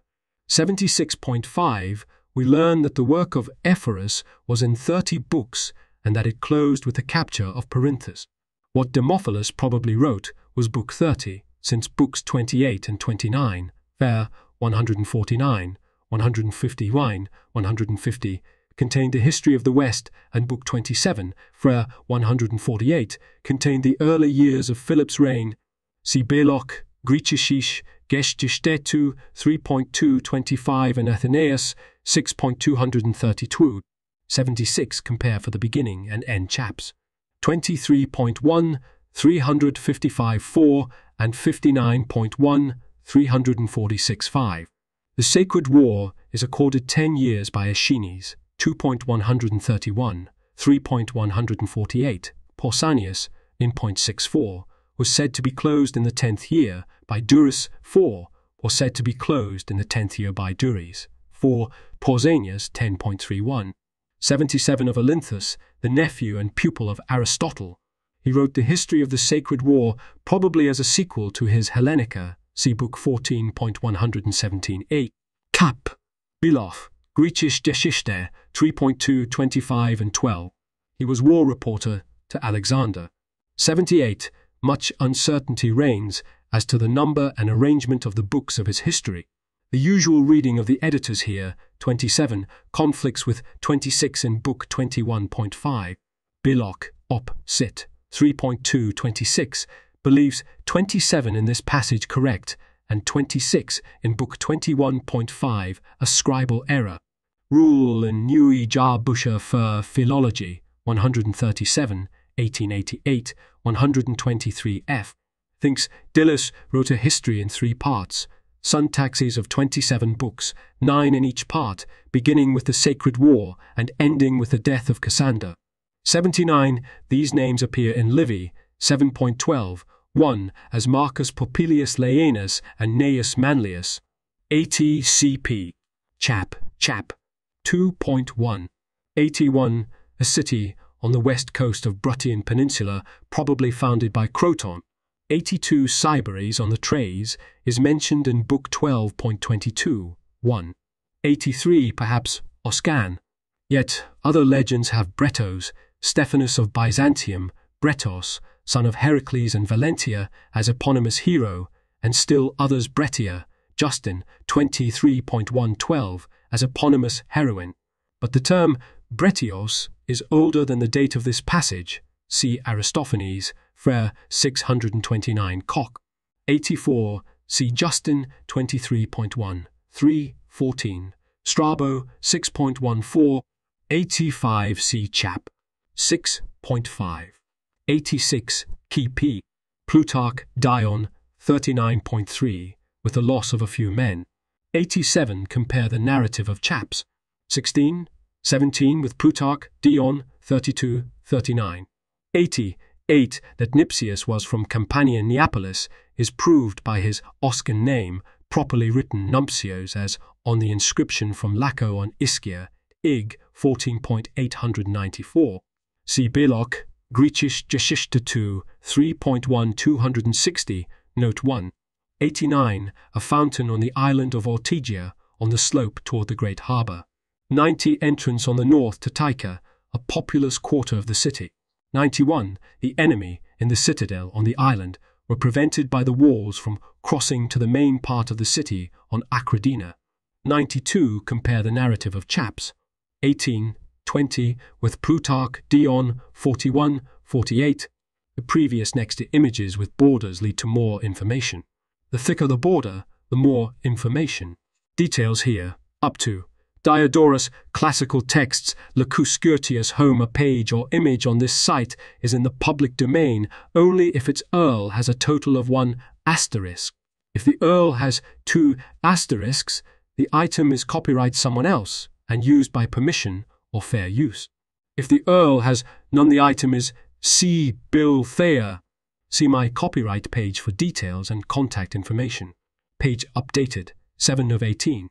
76.5, we learn that the work of Ephorus was in 30 books and that it closed with the capture of Perinthus. What Demophilus probably wrote was book 30, since books 28 and 29, Fair 149, 151, 150, contained the history of the West, and book 27, Frere 148, contained the early years of Philip's reign. See Belloc, Griechische Geschichte 2, 3.225 and Athenaeus, 6.232. 76 compare for the beginning and end chaps. 23.1, 355.4 and 59.1, 346.5. The Sacred War is accorded 10 years by Aeschines, 2.131, 3.148. Pausanias, in .64, was said to be closed in the 10th year by Durus, 4, or said to be closed in the 10th year by Duris, 4. Pausanias, 10.31. 77 of Olynthus, the nephew and pupil of Aristotle. He wrote the history of the Sacred War probably as a sequel to his Hellenica, see book 14.117a. Cap. Biloff, Griechische Geschichte, 3.225 and 12. He was war reporter to Alexander. 78. Much uncertainty reigns as to the number and arrangement of the books of his history. The usual reading of the editors here, 27, conflicts with 26 in book 21.5. Billock, Op. Cit. 3.226, believes 27 in this passage correct and 26 in book 21.5 a scribal error. Rule in Neue Jahrbucher für Philology, 137, 1888, 123f, thinks Dillus wrote a history in 3 parts, syntaxes of 27 books, 9 in each part, beginning with the Sacred War and ending with the death of Cassander. 79. These names appear in Livy, 7.12, 1 as Marcus Popilius Laenus and Gnaeus Manlius. 80 CP. Chap. 2.1. 81. A city on the west coast of Bruttian Peninsula, probably founded by Croton. 82 Sybaris on the Trays is mentioned in book 12.22, 1. 83 perhaps Oscan. Yet other legends have Bretos, Stephanus of Byzantium, Bretos, son of Heracles and Valentia, as eponymous hero, and still others Bretia, Justin, 23.112, as eponymous heroine. But the term Bretios is older than the date of this passage. See Aristophanes, Frere 629 Koch. 84. See Justin 23.1, 3.14. Strabo 6.14. 85. See Chap 6.5. 86. Key P. Plutarch, Dion 39.3, with the loss of a few men. 87. Compare the narrative of Chaps. 16. 17 with Plutarch, Dion, 32-39. 88 that Nipsius was from Campania Neapolis is proved by his Oscan name, properly written Numpsios, as on the inscription from Laco on Ischia, Ig. 14.894. See Belloc, Grecisch Geschichte 3.1 Note 1. 89 a fountain on the island of Ortygia, on the slope toward the great harbour. 90 entrance on the north to Thayer, a populous quarter of the city. 91 the enemy, in the citadel on the island, were prevented by the walls from crossing to the main part of the city on Acradina. 92 compare the narrative of Chaps. 18-20 with Plutarch, Dion, 41-48. The previous next to images with borders lead to more information. The thicker the border, the more information. Details here, up to Diodorus, classical texts, Lacus Curtius home. A page or image on this site is in the public domain only if its URL has a total of 1 asterisk. If the URL has 2 asterisks, the item is copyright someone else and used by permission or fair use. If the URL has none, the item is C. Bill Thayer. See my copyright page for details and contact information. Page updated, 7/18.